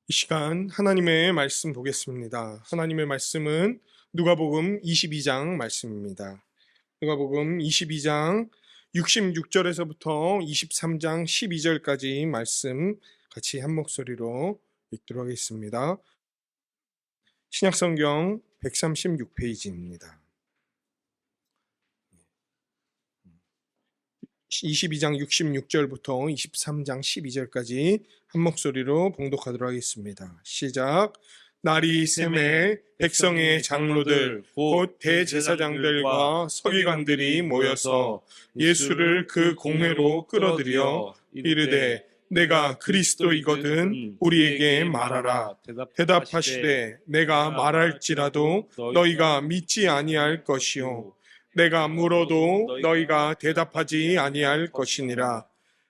이 시간 하나님의 말씀 보겠습니다. 하나님의 말씀은 누가복음 22장 말씀입니다. 누가복음 22장 66절에서부터 23장 12절까지 말씀 같이 한 목소리로 읽도록 하겠습니다. 신약성경 136페이지입니다. 22장 66절부터 23장 12절까지 한 목소리로 봉독하도록 하겠습니다. 시작. 날이 샘에 백성의 장로들 곧 대제사장들과 서기관들이 모여서 예수를 그 공회로 끌어들여 이르되 내가 그리스도이거든 우리에게 말하라. 대답하시되 내가 말할지라도 너희가 믿지 아니할 것이요 내가 물어도 너희가 대답하지 아니할 것이니라.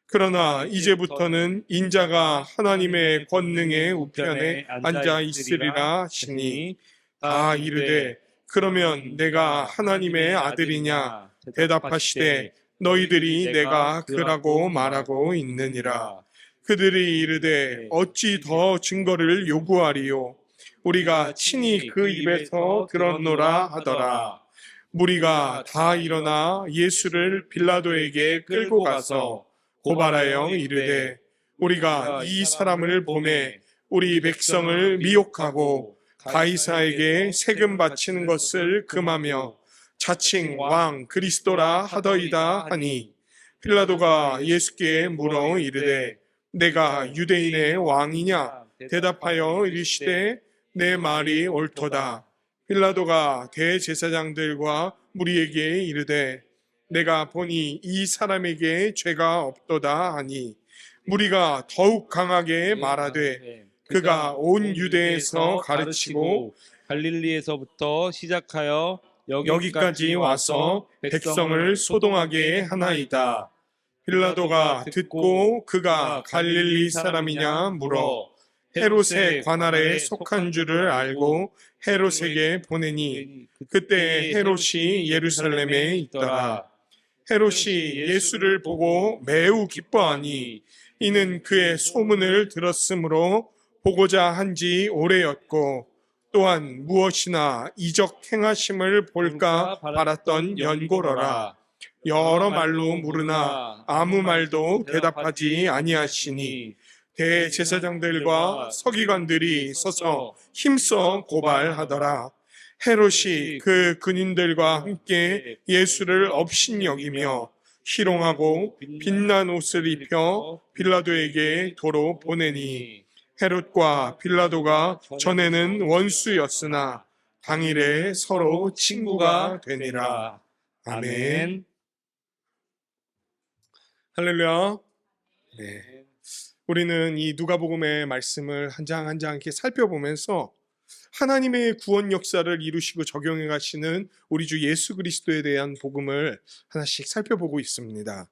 그러나 이제부터는 인자가 하나님의 권능의 우편에 앉아 있으리라 하시니 다 이르되 그러면 내가 하나님의 아들이냐 대답하시되 너희들이 내가 그라고 말하고 있느니라. 그들이 이르되 어찌 더 증거를 요구하리요 우리가 친히 그 입에서 들었노라 하더라. 무리가 다 일어나 예수를 빌라도에게 끌고 가서 고발하여 이르되 우리가 이 사람을 보매 우리 백성을 미혹하고 가이사에게 세금 바치는 것을 금하며 자칭 왕 그리스도라 하더이다 하니 빌라도가 예수께 물어 이르되 내가 유대인의 왕이냐 대답하여 이르시되 내 말이 옳도다. 빌라도가 대제사장들과 무리에게 이르되 내가 보니 이 사람에게 죄가 없도다 하니 무리가 더욱 강하게 말하되 그가 온 유대에서 가르치고 갈릴리에서부터 시작하여 여기까지 와서 백성을 소동하게 하나이다. 빌라도가 듣고 그가 갈릴리 사람이냐 물어 헤롯의 관할에 속한 줄을 알고 헤롯에게 보내니 그때 헤롯이 예루살렘에 있더라. 헤롯이 예수를 보고 매우 기뻐하니 이는 그의 소문을 들었으므로 보고자 한지 오래였고 또한 무엇이나 이적 행하심을 볼까 바랐던 연고로라. 여러 말로 물으나 아무 말도 대답하지 아니하시니 대제사장들과 서기관들이 서서 힘써 고발하더라. 헤롯이 그 군인들과 함께 예수를 업신여기며 희롱하고 빛난 옷을 입혀 빌라도에게 도로 보내니 헤롯과 빌라도가 전에는 원수였으나 당일에 서로 친구가 되니라. 아멘. 할렐루야. 네. 우리는 이 누가복음의 말씀을 한 장 한 장 이렇게 살펴보면서 하나님의 구원 역사를 이루시고 적용해 가시는 우리 주 예수 그리스도에 대한 복음을 하나씩 살펴보고 있습니다.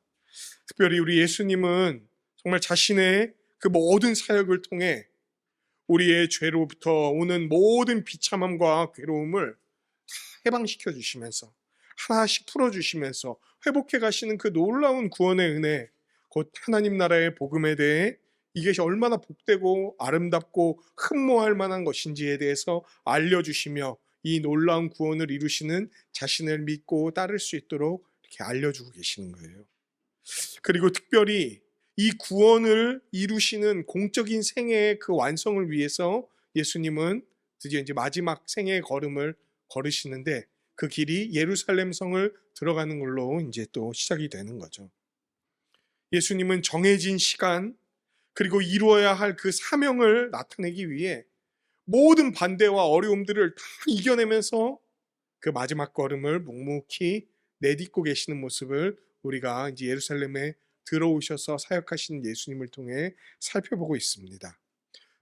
특별히 우리 예수님은 정말 자신의 그 모든 사역을 통해 우리의 죄로부터 오는 모든 비참함과 괴로움을 다 해방시켜 주시면서 하나씩 풀어주시면서 회복해 가시는 그 놀라운 구원의 은혜, 곧 하나님 나라의 복음에 대해 이것이 얼마나 복되고 아름답고 흠모할 만한 것인지에 대해서 알려주시며 이 놀라운 구원을 이루시는 자신을 믿고 따를 수 있도록 이렇게 알려주고 계시는 거예요. 그리고 특별히 이 구원을 이루시는 공적인 생애의 그 완성을 위해서 예수님은 드디어 이제 마지막 생애의 걸음을 걸으시는데 그 길이 예루살렘 성을 들어가는 걸로 이제 또 시작이 되는 거죠. 예수님은 정해진 시간 그리고 이루어야 할 그 사명을 나타내기 위해 모든 반대와 어려움들을 다 이겨내면서 그 마지막 걸음을 묵묵히 내딛고 계시는 모습을 우리가 이제 예루살렘에 들어오셔서 사역하시는 예수님을 통해 살펴보고 있습니다.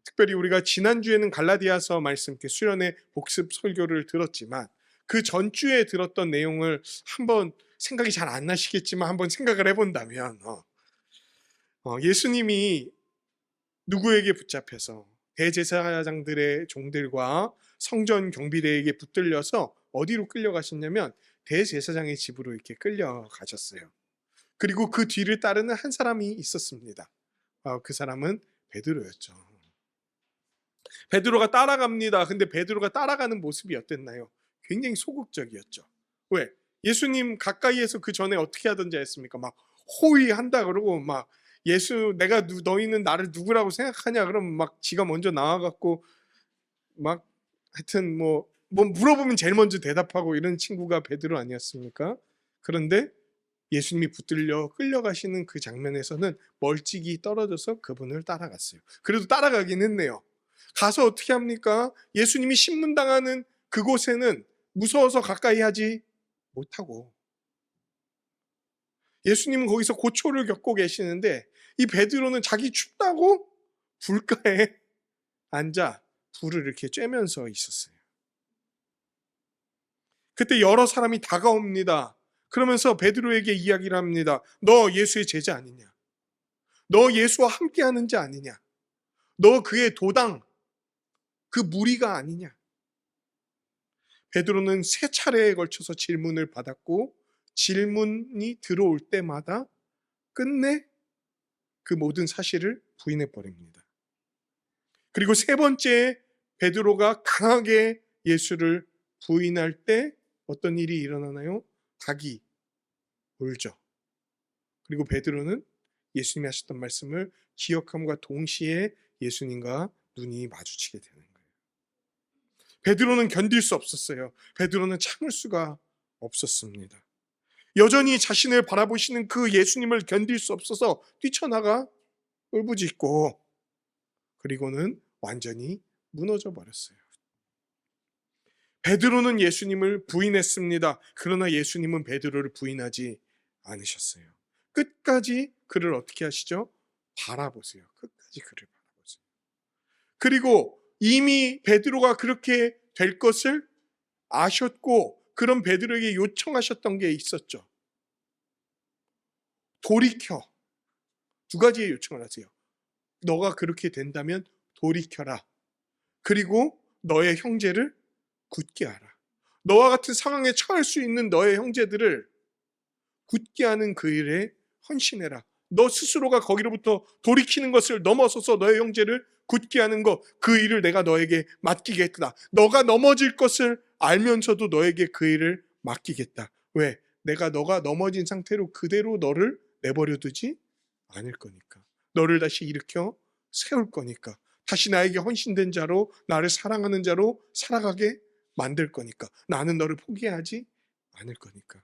특별히 우리가 지난주에는 갈라디아서 말씀 수련의 복습 설교를 들었지만 그 전주에 들었던 내용을 한번 생각이 잘 안 나시겠지만 한번 생각을 해본다면 예수님이 누구에게 붙잡혀서 대제사장들의 종들과 성전 경비대에게 붙들려서 어디로 끌려가셨냐면 대제사장의 집으로 이렇게 끌려가셨어요. 그리고 그 뒤를 따르는 한 사람이 있었습니다. 그 사람은 베드로였죠. 베드로가 따라갑니다. 근데 베드로가 따라가는 모습이 어땠나요? 굉장히 소극적이었죠. 왜? 예수님 가까이에서 그 전에 어떻게 하던지 했습니까? 막 호위한다 그러고 막 내가 너희는 나를 누구라고 생각하냐 그러면 막 지가 먼저 나와갖고 막 하여튼 뭐 물어보면 제일 먼저 대답하고 이런 친구가 베드로 아니었습니까? 그런데 예수님이 붙들려 끌려가시는 그 장면에서는 멀찍이 떨어져서 그분을 따라갔어요. 그래도 따라가긴 했네요. 가서 어떻게 합니까? 예수님이 신문당하는 그곳에는 무서워서 가까이 하지 못하고, 예수님은 거기서 고초를 겪고 계시는데 이 베드로는 자기 춥다고 불가에 앉아 불을 이렇게 쬐면서 있었어요. 그때 여러 사람이 다가옵니다. 그러면서 베드로에게 이야기를 합니다. 너 예수의 제자 아니냐? 너 예수와 함께하는 자 아니냐? 너 그의 도당, 그 무리가 아니냐? 베드로는 세 차례에 걸쳐서 질문을 받았고 질문이 들어올 때마다 끝내 그 모든 사실을 부인해 버립니다. 그리고 세 번째 베드로가 강하게 예수를 부인할 때 어떤 일이 일어나나요? 닭이 울죠. 그리고 베드로는 예수님이 하셨던 말씀을 기억함과 동시에 예수님과 눈이 마주치게 되는 거예요. 베드로는 견딜 수 없었어요. 베드로는 참을 수가 없었습니다. 여전히 자신을 바라보시는 그 예수님을 견딜 수 없어서 뛰쳐나가 울부짖고 그리고는 완전히 무너져 버렸어요. 베드로는 예수님을 부인했습니다. 그러나 예수님은 베드로를 부인하지 않으셨어요. 끝까지 그를 어떻게 하시죠? 바라보세요. 끝까지 그를 바라보세요. 그리고 이미 베드로가 그렇게 될 것을 아셨고 그런 베드로에게 요청하셨던 게 있었죠. 돌이켜. 두 가지의 요청을 하세요. 너가 그렇게 된다면 돌이켜라. 그리고 너의 형제를 굳게 하라. 너와 같은 상황에 처할 수 있는 너의 형제들을 굳게 하는 그 일에 헌신해라. 너 스스로가 거기로부터 돌이키는 것을 넘어서서 너의 형제를 굳게 하는 것, 그 일을 내가 너에게 맡기겠다. 너가 넘어질 것을 알면서도 너에게 그 일을 맡기겠다. 왜? 너가 넘어진 상태로 그대로 너를 내버려 두지 않을 거니까. 너를 다시 일으켜 세울 거니까. 다시 나에게 헌신된 자로, 나를 사랑하는 자로 살아가게 만들 거니까. 나는 너를 포기하지 않을 거니까.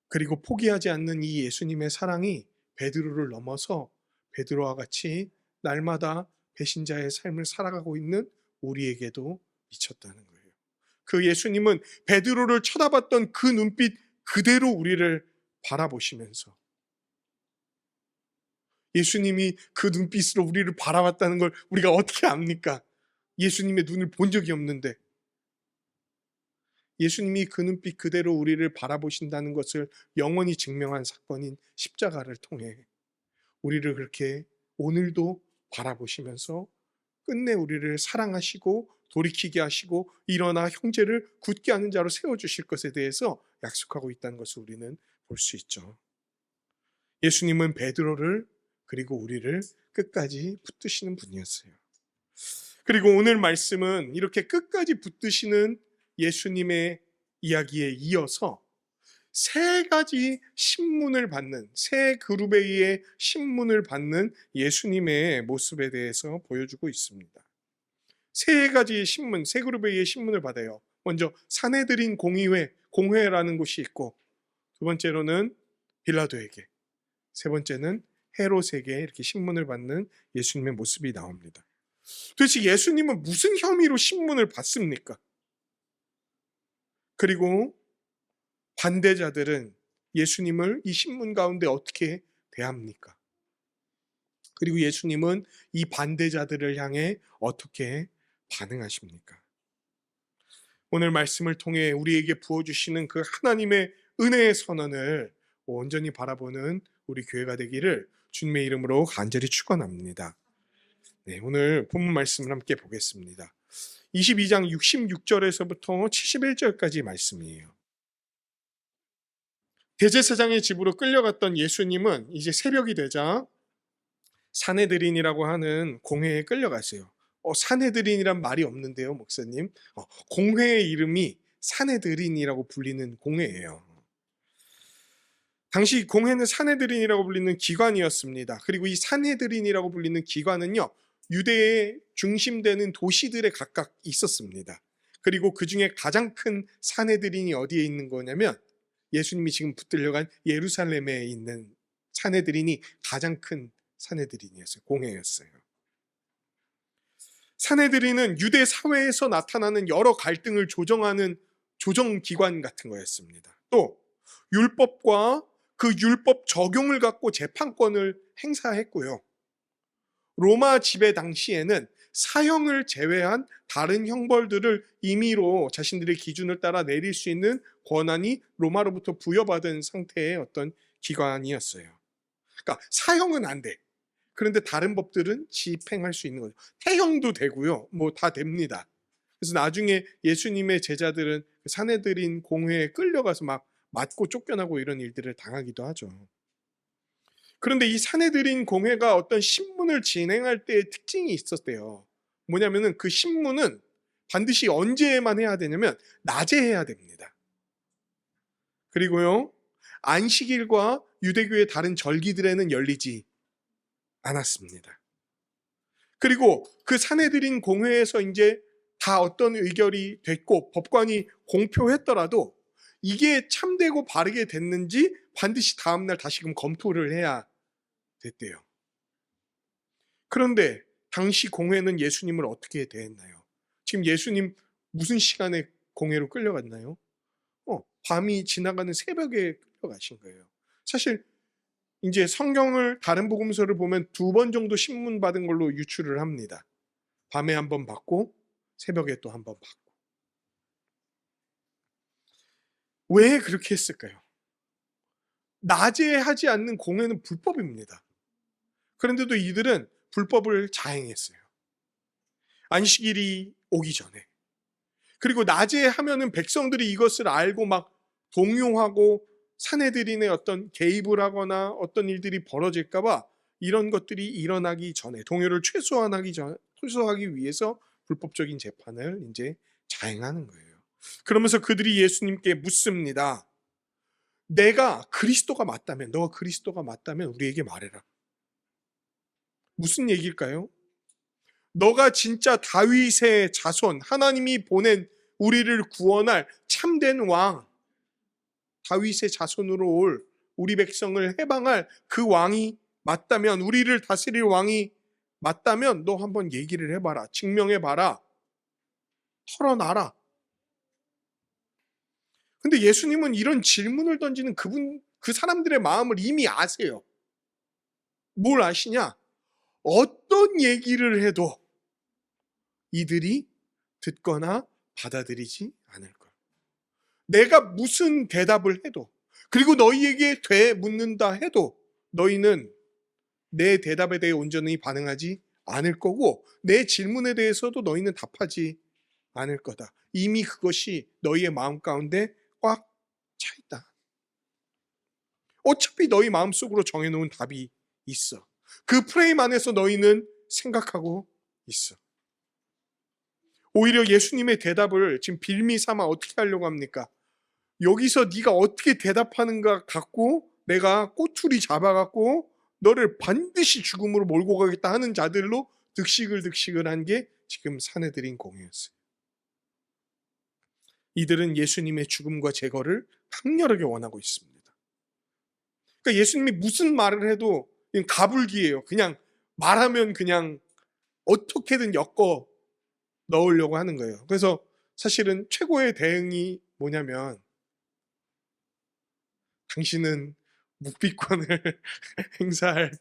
그리고 포기하지 않는 이 예수님의 사랑이 베드로를 넘어서 베드로와 같이 날마다 배신자의 삶을 살아가고 있는 우리에게도 미쳤다는 거예요. 그 예수님은 베드로를 쳐다봤던 그 눈빛 그대로 우리를 바라보시면서 예수님이 그 눈빛으로 우리를 바라봤다는 걸 우리가 어떻게 압니까? 예수님의 눈을 본 적이 없는데 예수님이 그 눈빛 그대로 우리를 바라보신다는 것을 영원히 증명한 사건인 십자가를 통해 우리를 그렇게 오늘도 바라보시면서 끝내 우리를 사랑하시고 돌이키게 하시고 일어나 형제를 굳게 하는 자로 세워주실 것에 대해서 약속하고 있다는 것을 우리는 볼 수 있죠. 예수님은 베드로를 그리고 우리를 끝까지 붙드시는 분이었어요. 그리고 오늘 말씀은 이렇게 끝까지 붙드시는 예수님의 이야기에 이어서 세 가지 신문을 받는, 세 그룹에 의해 신문을 받는 예수님의 모습에 대해서 보여주고 있습니다. 세 가지 신문, 세 그룹에 의해 신문을 받아요. 먼저 산헤드린 공회라는 곳이 있고, 두 번째로는 빌라도에게, 세 번째는 헤롯에게 이렇게 신문을 받는 예수님의 모습이 나옵니다. 도대체 예수님은 무슨 혐의로 신문을 받습니까? 그리고 반대자들은 예수님을 이 신문 가운데 어떻게 대합니까? 그리고 예수님은 이 반대자들을 향해 어떻게 반응하십니까? 오늘 말씀을 통해 우리에게 부어주시는 그 하나님의 은혜의 선언을 온전히 바라보는 우리 교회가 되기를 주님의 이름으로 간절히 축원합니다. 네, 오늘 본문 말씀을 함께 보겠습니다. 22장 66절에서부터 71절까지 말씀이에요. 대제사장의 집으로 끌려갔던 예수님은 이제 새벽이 되자 사내들인이라고 하는 공회에 끌려갔어요. 사내들인이란 말이 없는데요, 목사님. 공회의 이름이 사내들인이라고 불리는 공회예요. 당시 공회는 사내들인이라고 불리는 기관이었습니다. 그리고 이 사내들인이라고 불리는 기관은요, 유대의 중심되는 도시들에 각각 있었습니다. 그리고 그 중에 가장 큰 사내들인이 어디에 있는 거냐면 예수님이 지금 붙들려간 예루살렘에 있는 사내들인이 가장 큰 사내들인이었어요. 공회였어요. 사내들인은 유대 사회에서 나타나는 여러 갈등을 조정하는 조정기관 같은 거였습니다. 또 율법과 그 율법 적용을 갖고 재판권을 행사했고요. 로마 지배 당시에는 사형을 제외한 다른 형벌들을 임의로 자신들의 기준을 따라 내릴 수 있는 권한이 로마로부터 부여받은 상태의 어떤 기관이었어요. 그러니까 사형은 안 돼. 그런데 다른 법들은 집행할 수 있는 거죠. 태형도 되고요. 뭐 다 됩니다. 그래서 나중에 예수님의 제자들은 사내들인 공회에 끌려가서 막 맞고 쫓겨나고 이런 일들을 당하기도 하죠. 그런데 이 사내들인 공회가 어떤 신문을 진행할 때의 특징이 있었대요. 뭐냐면은 그 신문은 반드시 언제만 해야 되냐면 낮에 해야 됩니다. 그리고요, 안식일과 유대교의 다른 절기들에는 열리지 않았습니다. 그리고 그 사내들인 공회에서 이제 다 어떤 의결이 됐고 법관이 공표했더라도 이게 참되고 바르게 됐는지 반드시 다음날 다시금 검토를 해야 됐대요. 그런데 당시 공회는 예수님을 어떻게 대했나요? 지금 예수님 무슨 시간에 공회로 끌려갔나요? 밤이 지나가는 새벽에 끌려가신 거예요. 사실 이제 성경을 다른 복음서를 보면 2번 정도 신문 받은 걸로 유추를 합니다. 밤에 한 번 받고 새벽에 또 한 번 받고. 왜 그렇게 했을까요? 낮에 하지 않는 공회는 불법입니다. 그런데도 이들은 불법을 자행했어요. 안식일이 오기 전에. 그리고 낮에 하면은 백성들이 이것을 알고 막 동요하고 사내들인의 어떤 개입을 하거나 어떤 일들이 벌어질까봐 이런 것들이 일어나기 전에 동요를 최소화하기 위해서 불법적인 재판을 이제 자행하는 거예요. 그러면서 그들이 예수님께 묻습니다. 내가 그리스도가 맞다면, 너가 그리스도가 맞다면 우리에게 말해라. 무슨 얘기일까요? 너가 진짜 다윗의 자손, 하나님이 보낸 우리를 구원할 참된 왕, 다윗의 자손으로 올 우리 백성을 해방할 그 왕이 맞다면, 우리를 다스릴 왕이 맞다면 너 한번 얘기를 해봐라. 증명해봐라. 털어놔라. 근데 예수님은 이런 질문을 던지는 그 사람들의 마음을 이미 아세요. 뭘 아시냐? 어떤 얘기를 해도 이들이 듣거나 받아들이지 않을 거야. 내가 무슨 대답을 해도, 그리고 너희에게 되묻는다 해도 너희는 내 대답에 대해 온전히 반응하지 않을 거고 내 질문에 대해서도 너희는 답하지 않을 거다. 이미 그것이 너희의 마음 가운데 꽉 차 있다. 어차피 너희 마음속으로 정해놓은 답이 있어. 그 프레임 안에서 너희는 생각하고 있어. 오히려 예수님의 대답을 지금 빌미 삼아 어떻게 하려고 합니까? 여기서 네가 어떻게 대답하는가 갖고 내가 꼬투리 잡아갖고 너를 반드시 죽음으로 몰고 가겠다 하는 자들로 득식을 한 게 지금 사내들인 공회였어요. 이들은 예수님의 죽음과 제거를 강렬하게 원하고 있습니다. 그러니까 예수님이 무슨 말을 해도 그냥 가불기예요. 그냥 말하면 그냥 어떻게든 엮어 넣으려고 하는 거예요. 그래서 사실은 최고의 대응이 뭐냐면 당신은 묵비권을 행사할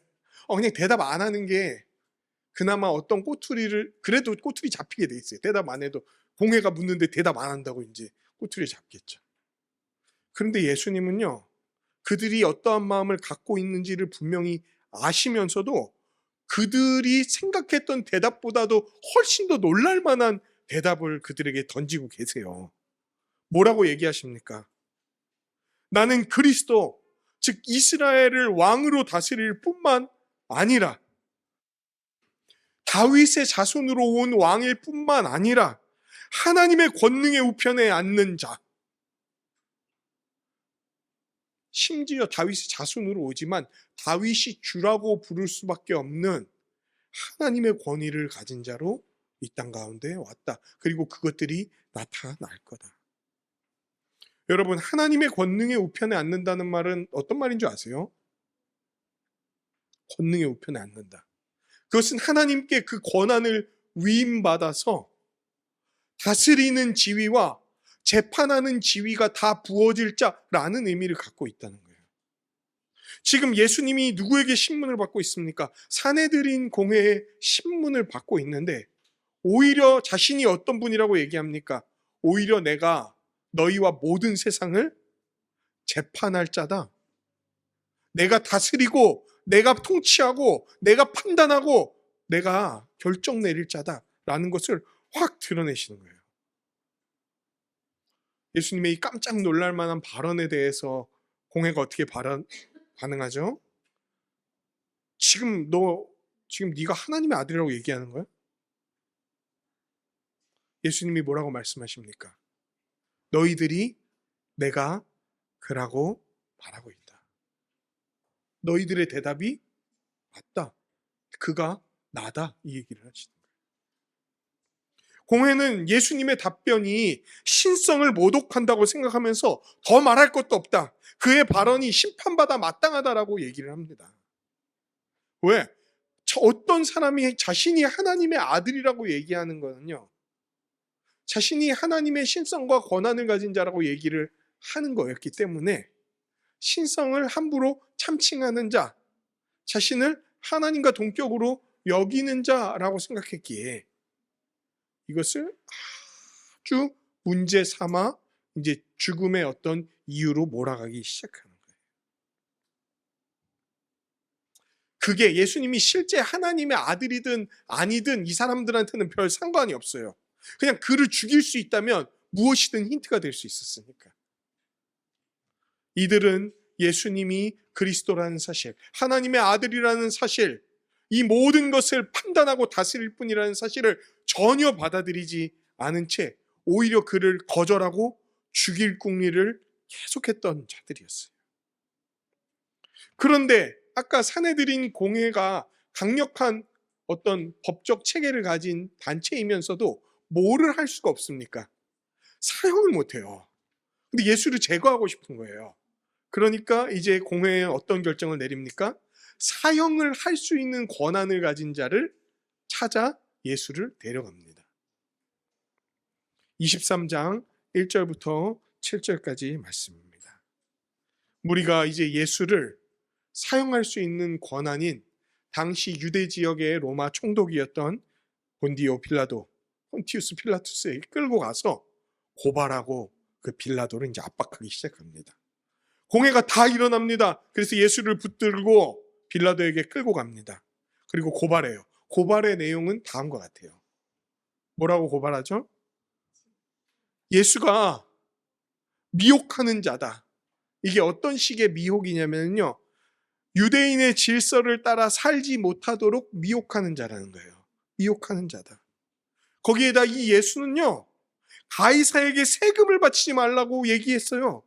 그냥 대답 안 하는 게 그나마 어떤 꼬투리를 그래도 꼬투리 잡히게 돼 있어요. 대답 안 해도 공회가 묻는데 대답 안 한다고 이제 꼬투리 잡겠죠. 그런데 예수님은요, 그들이 어떠한 마음을 갖고 있는지를 분명히 아시면서도 그들이 생각했던 대답보다도 훨씬 더 놀랄 만한 대답을 그들에게 던지고 계세요. 뭐라고 얘기하십니까? 나는 그리스도, 즉 이스라엘을 왕으로 다스릴 뿐만 아니라 다윗의 자손으로 온 왕일 뿐만 아니라 하나님의 권능의 우편에 앉는 자, 심지어 다윗의 자손으로 오지만 다윗이 주라고 부를 수밖에 없는 하나님의 권위를 가진 자로 이 땅 가운데 왔다. 그리고 그것들이 나타날 거다. 여러분, 하나님의 권능의 우편에 앉는다는 말은 어떤 말인 줄 아세요? 권능의 우편에 앉는다. 그것은 하나님께 그 권한을 위임받아서 다스리는 지위와 재판하는 지위가 다 부어질 자라는 의미를 갖고 있다는 거예요. 지금 예수님이 누구에게 신문을 받고 있습니까? 사내들인 공회의 신문을 받고 있는데 오히려 자신이 어떤 분이라고 얘기합니까? 오히려 내가 너희와 모든 세상을 재판할 자다. 내가 다스리고 내가 통치하고 내가 판단하고 내가 결정 내릴 자다라는 것을 확 드러내시는 거예요. 예수님의 이 깜짝 놀랄 만한 발언에 대해서 공회가 어떻게 반응하죠? 지금 네가 하나님의 아들이라고 얘기하는 거야? 예수님이 뭐라고 말씀하십니까? 너희들이 내가 그라고 말하고 있다. 너희들의 대답이 맞다. 그가 나다. 이 얘기를 하시는 거예요. 공회는 예수님의 답변이 신성을 모독한다고 생각하면서 더 말할 것도 없다. 그의 발언이 심판받아 마땅하다라고 얘기를 합니다. 왜? 어떤 사람이 자신이 하나님의 아들이라고 얘기하는 거는요, 자신이 하나님의 신성과 권한을 가진 자라고 얘기를 하는 거였기 때문에 신성을 함부로 참칭하는 자, 자신을 하나님과 동격으로 여기는 자라고 생각했기에 이것을 아주 문제 삼아 이제 죽음의 어떤 이유로 몰아가기 시작하는 거예요. 그게 예수님이 실제 하나님의 아들이든 아니든 이 사람들한테는 별 상관이 없어요. 그냥 그를 죽일 수 있다면 무엇이든 힌트가 될 수 있었으니까. 이들은 예수님이 그리스도라는 사실, 하나님의 아들이라는 사실, 이 모든 것을 판단하고 다스릴 뿐이라는 사실을 전혀 받아들이지 않은 채 오히려 그를 거절하고 죽일 궁리를 계속했던 자들이었어요. 그런데 아까 사내들인 공회가 강력한 어떤 법적 체계를 가진 단체이면서도 뭐를 할 수가 없습니까? 사형을 못해요. 근데 예수를 제거하고 싶은 거예요. 그러니까 이제 공회에 어떤 결정을 내립니까? 사형을 할 수 있는 권한을 가진 자를 찾아 예수를 데려갑니다. 23장 1절부터 7절까지 말씀입니다. 무리가 이제 예수를 사형할 수 있는 권한인 당시 유대 지역의 로마 총독이었던 본디오 빌라도, 폰티우스 필라투스에게 끌고 가서 고발하고 그 빌라도를 이제 압박하기 시작합니다. 공회가 다 일어납니다. 그래서 예수를 붙들고 빌라도에게 끌고 갑니다. 그리고 고발해요. 고발의 내용은 다음과 같아요. 뭐라고 고발하죠? 예수가 미혹하는 자다. 이게 어떤 식의 미혹이냐면요, 유대인의 질서를 따라 살지 못하도록 미혹하는 자라는 거예요. 미혹하는 자다. 거기에다 이 예수는요, 가이사에게 세금을 바치지 말라고 얘기했어요.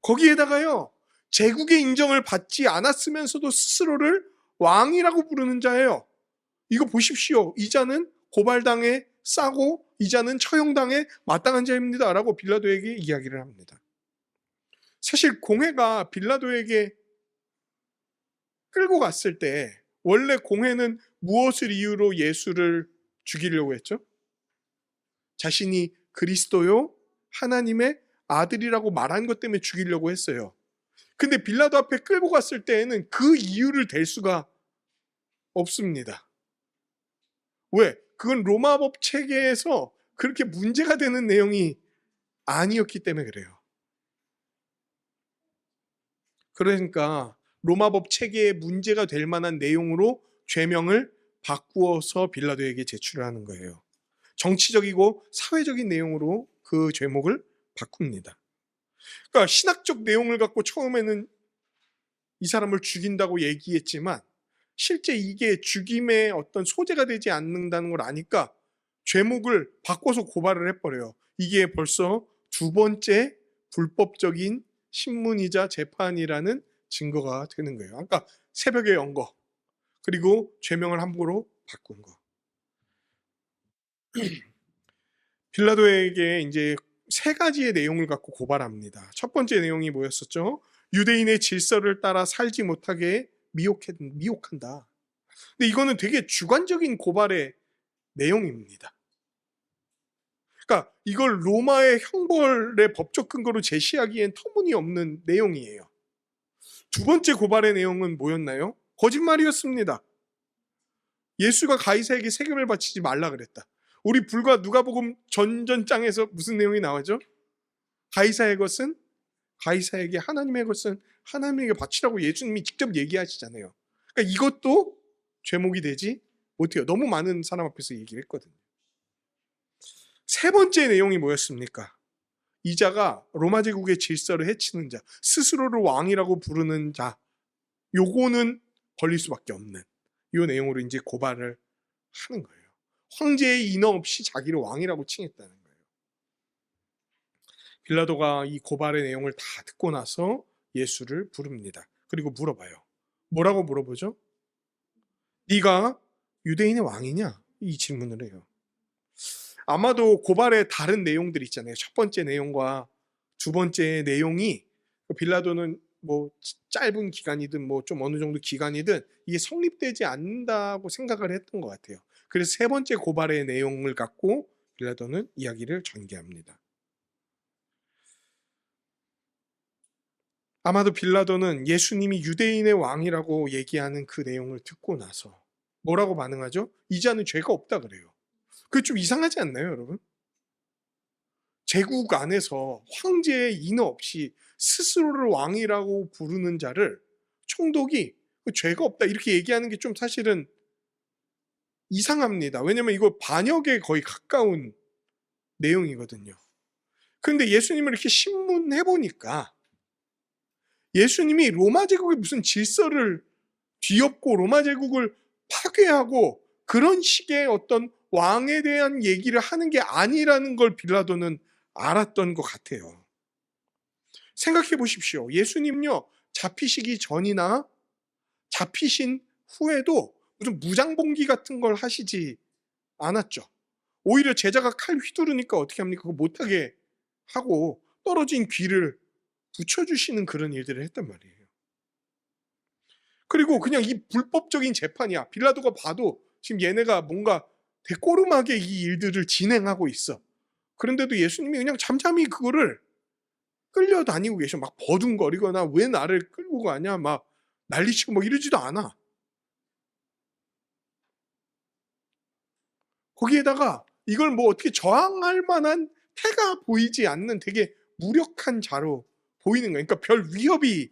거기에다가요, 제국의 인정을 받지 않았으면서도 스스로를 왕이라고 부르는 자예요. 이거 보십시오. 이 자는 고발당에 싸고 이 자는 처형당에 마땅한 자입니다 라고 빌라도에게 이야기를 합니다. 사실 공회가 빌라도에게 끌고 갔을 때 원래 공회는 무엇을 이유로 예수를 죽이려고 했죠? 자신이 그리스도요 하나님의 아들이라고 말한 것 때문에 죽이려고 했어요. 근데 빌라도 앞에 끌고 갔을 때에는 그 이유를 댈 수가 없습니다. 왜? 그건 로마법 체계에서 그렇게 문제가 되는 내용이 아니었기 때문에 그래요. 그러니까 로마법 체계에 문제가 될 만한 내용으로 죄명을 바꾸어서 빌라도에게 제출하는 거예요. 정치적이고 사회적인 내용으로 그 죄목을 바꿉니다. 그러니까 신학적 내용을 갖고 처음에는 이 사람을 죽인다고 얘기했지만 실제 이게 죽임의 어떤 소재가 되지 않는다는 걸 아니까 죄목을 바꿔서 고발을 해버려요. 이게 벌써 두 번째 불법적인 신문이자 재판이라는 증거가 되는 거예요. 아까 새벽에 연 거, 그리고 죄명을 함부로 바꾼 거. 빌라도에게 이제 세 가지의 내용을 갖고 고발합니다. 첫 번째 내용이 뭐였었죠? 유대인의 질서를 따라 살지 못하게 미혹한다. 근데 이거는 되게 주관적인 고발의 내용입니다. 그러니까 이걸 로마의 형벌의 법적 근거로 제시하기엔 터무니없는 내용이에요. 두 번째 고발의 내용은 뭐였나요? 거짓말이었습니다. 예수가 가이사에게 세금을 바치지 말라 그랬다. 우리 불과 누가복음 전전장에서 무슨 내용이 나오죠? 가이사의 것은 가이사에게, 하나님의 것은 하나님에게 바치라고 예수님이 직접 얘기하시잖아요. 그러니까 이것도 죄목이 되지 못해요. 너무 많은 사람 앞에서 얘기를 했거든요. 세 번째 내용이 뭐였습니까? 이 자가 로마 제국의 질서를 해치는 자, 스스로를 왕이라고 부르는 자, 요거는 걸릴 수밖에 없는 이 내용으로 이제 고발을 하는 거예요. 황제의 인어 없이 자기를 왕이라고 칭했다는 거예요. 빌라도가 이 고발의 내용을 다 듣고 나서 예수를 부릅니다. 그리고 물어봐요. 뭐라고 물어보죠? 네가 유대인의 왕이냐? 이 질문을 해요. 아마도 고발의 다른 내용들 있잖아요. 첫 번째 내용과 두 번째 내용이 빌라도는 뭐 짧은 기간이든 뭐 좀 어느 정도 기간이든 이게 성립되지 않는다고 생각을 했던 것 같아요. 그래서 세 번째 고발의 내용을 갖고 빌라도는 이야기를 전개합니다. 아마도 빌라도는 예수님이 유대인의 왕이라고 얘기하는 그 내용을 듣고 나서 뭐라고 반응하죠? 이 자는 죄가 없다 그래요. 그게 좀 이상하지 않나요, 여러분? 제국 안에서 황제의 인어 없이 스스로를 왕이라고 부르는 자를 총독이 죄가 없다 이렇게 얘기하는 게 좀 사실은 이상합니다. 왜냐면 이거 반역에 거의 가까운 내용이거든요. 그런데 예수님을 이렇게 신문해 보니까 예수님이 로마 제국의 무슨 질서를 뒤엎고 로마 제국을 파괴하고 그런 식의 어떤 왕에 대한 얘기를 하는 게 아니라는 걸 빌라도는 알았던 것 같아요. 생각해 보십시오. 예수님요, 잡히시기 전이나 잡히신 후에도 무슨 무장봉기 같은 걸 하시지 않았죠. 오히려 제자가 칼 휘두르니까 어떻게 합니까? 그거 못하게 하고 떨어진 귀를 붙여주시는 그런 일들을 했단 말이에요. 그리고 그냥 이 불법적인 재판이야. 빌라도가 봐도 지금 얘네가 뭔가 대꼬름하게 이 일들을 진행하고 있어. 그런데도 예수님이 그냥 잠잠히 그거를 끌려다니고 계셔. 막 버둥거리거나 왜 나를 끌고 가냐 막 난리치고 뭐 이러지도 않아. 거기에다가 이걸 뭐 어떻게 저항할 만한 태가 보이지 않는 되게 무력한 자로 보이는 거야. 그러니까 별 위협이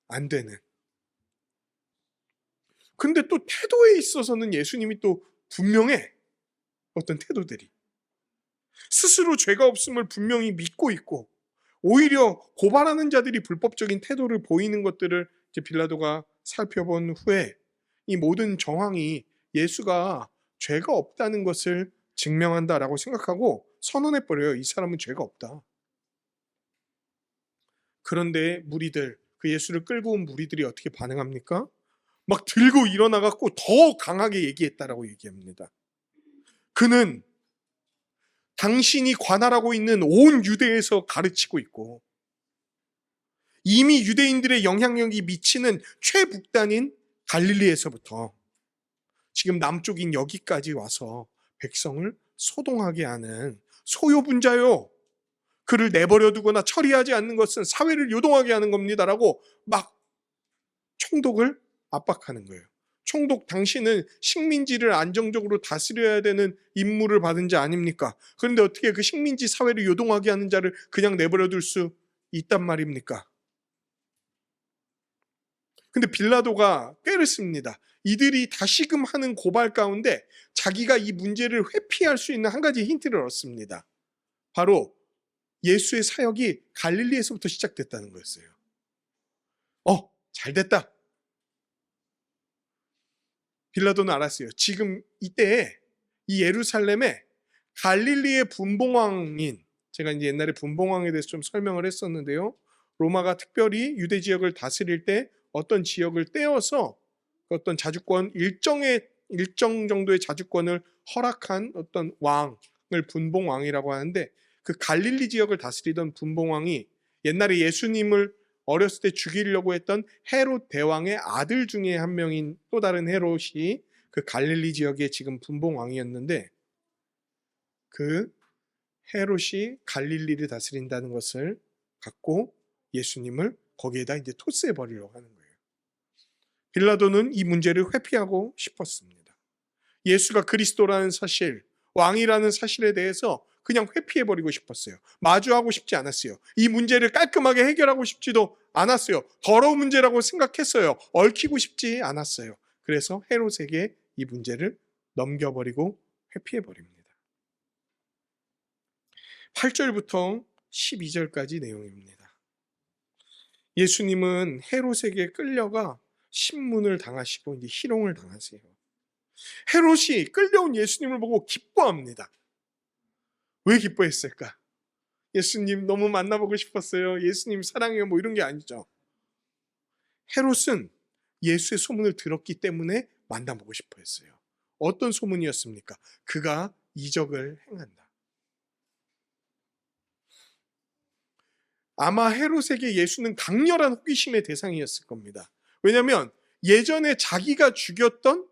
안 되는. 근데 또 태도에 있어서는 예수님이 또 분명해. 어떤 태도들이. 스스로 죄가 없음을 분명히 믿고 있고 오히려 고발하는 자들이 불법적인 태도를 보이는 것들을 이제 빌라도가 살펴본 후에 이 모든 정황이 예수가 죄가 없다는 것을 증명한다라고 생각하고 선언해버려요. 이 사람은 죄가 없다. 그런데 무리들, 그 예수를 끌고 온 무리들이 어떻게 반응합니까? 막 들고 일어나갖고 더 강하게 얘기했다라고 얘기합니다. 그는 당신이 관할하고 있는 온 유대에서 가르치고 있고 이미 유대인들의 영향력이 미치는 최북단인 갈릴리에서부터 지금 남쪽인 여기까지 와서 백성을 소동하게 하는 소요분자요. 그를 내버려 두거나 처리하지 않는 것은 사회를 요동하게 하는 겁니다라고 막 총독을 압박하는 거예요. 총독, 당신은 식민지를 안정적으로 다스려야 되는 임무를 받은 자 아닙니까? 그런데 어떻게 그 식민지 사회를 요동하게 하는 자를 그냥 내버려 둘 수 있단 말입니까? 근데 빌라도가 꾀를 씁니다. 이들이 다시금 하는 고발 가운데 자기가 이 문제를 회피할 수 있는 한 가지 힌트를 얻습니다. 바로 예수의 사역이 갈릴리에서부터 시작됐다는 거였어요. 잘 됐다. 빌라도는 알았어요. 지금 이때에 이 예루살렘에 갈릴리의 분봉왕인, 제가 이제 옛날에 분봉왕에 대해서 좀 설명을 했었는데요. 로마가 특별히 유대 지역을 다스릴 때 어떤 지역을 떼어서 어떤 자주권 일정 정도의 자주권을 허락한 어떤 왕을 분봉왕이라고 하는데, 그 갈릴리 지역을 다스리던 분봉왕이 옛날에 예수님을 어렸을 때 죽이려고 했던 헤롯 대왕의 아들 중에 한 명인 또 다른 헤롯이 그 갈릴리 지역의 지금 분봉왕이었는데, 그 헤롯이 갈릴리를 다스린다는 것을 갖고 예수님을 거기에다 이제 토스해 버리려고 하는 거예요. 빌라도는 이 문제를 회피하고 싶었습니다. 예수가 그리스도라는 사실, 왕이라는 사실에 대해서 그냥 회피해 버리고 싶었어요. 마주하고 싶지 않았어요. 이 문제를 깔끔하게 해결하고 싶지도 않았어요. 더러운 문제라고 생각했어요. 얽히고 싶지 않았어요. 그래서 헤롯에게 이 문제를 넘겨버리고 회피해 버립니다. 8절부터 12절까지 내용입니다. 예수님은 헤롯에게 끌려가 신문을 당하시고 이제 희롱을 당하세요. 헤롯이 끌려온 예수님을 보고 기뻐합니다. 왜 기뻐했을까? 예수님 너무 만나보고 싶었어요. 예수님 사랑해요. 뭐 이런 게 아니죠. 헤롯은 예수의 소문을 들었기 때문에 만나보고 싶어 했어요. 어떤 소문이었습니까? 그가 이적을 행한다. 아마 헤롯에게 예수는 강렬한 호기심의 대상이었을 겁니다. 왜냐하면 예전에 자기가 죽였던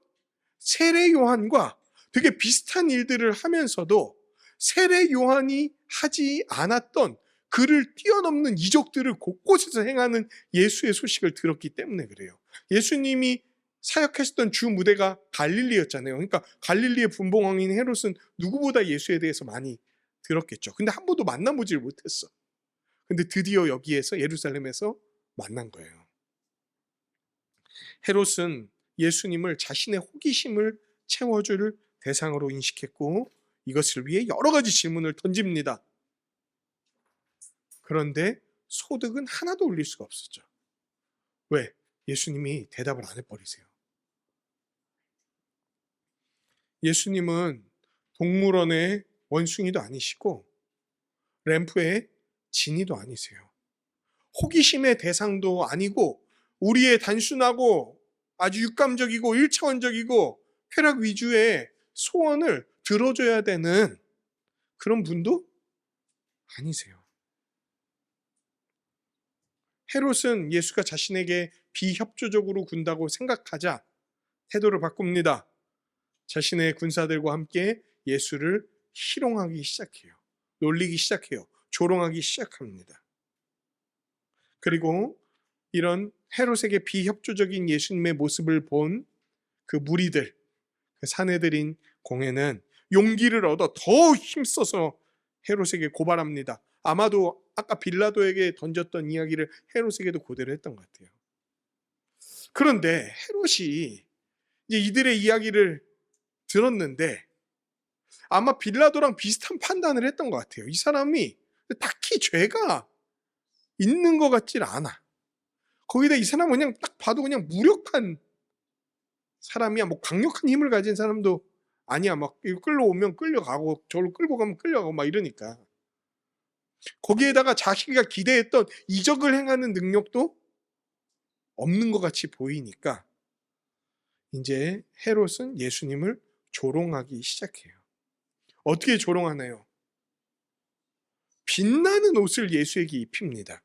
세례 요한과 되게 비슷한 일들을 하면서도 세례 요한이 하지 않았던 그를 뛰어넘는 이적들을 곳곳에서 행하는 예수의 소식을 들었기 때문에 그래요. 예수님이 사역하셨던 주 무대가 갈릴리였잖아요. 그러니까 갈릴리의 분봉왕인 헤롯은 누구보다 예수에 대해서 많이 들었겠죠. 근데 한 번도 만나보질 못했어. 근데 드디어 여기에서 예루살렘에서 만난 거예요. 헤롯은 예수님을 자신의 호기심을 채워줄 대상으로 인식했고 이것을 위해 여러 가지 질문을 던집니다. 그런데 소득은 하나도 올릴 수가 없었죠. 왜? 예수님이 대답을 안 해버리세요. 예수님은 동물원의 원숭이도 아니시고 램프의 진이도 아니세요. 호기심의 대상도 아니고 우리의 단순하고 아주 육감적이고 일차원적이고 쾌락 위주의 소원을 들어줘야 되는 그런 분도 아니세요. 헤롯은 예수가 자신에게 비협조적으로 군다고 생각하자 태도를 바꿉니다. 자신의 군사들과 함께 예수를 희롱하기 시작해요. 놀리기 시작해요. 조롱하기 시작합니다. 그리고 이런 헤롯에게 비협조적인 예수님의 모습을 본 그 무리들, 그 사내들인 공회는 용기를 얻어 더 힘써서 헤롯에게 고발합니다. 아마도 아까 빌라도에게 던졌던 이야기를 헤롯에게도 그대로 했던 것 같아요. 그런데 헤롯이 이제 이들의 이야기를 들었는데 아마 빌라도랑 비슷한 판단을 했던 것 같아요. 이 사람이 딱히 죄가 있는 것 같질 않아. 거기다 이 사람은 그냥 딱 봐도 그냥 무력한 사람이야. 뭐 강력한 힘을 가진 사람도 아니야. 막 끌려오면 끌려가고 저를 끌고 가면 끌려가고 막 이러니까. 거기에다가 자기가 기대했던 이적을 행하는 능력도 없는 것 같이 보이니까 이제 헤롯은 예수님을 조롱하기 시작해요. 어떻게 조롱하나요? 빛나는 옷을 예수에게 입힙니다.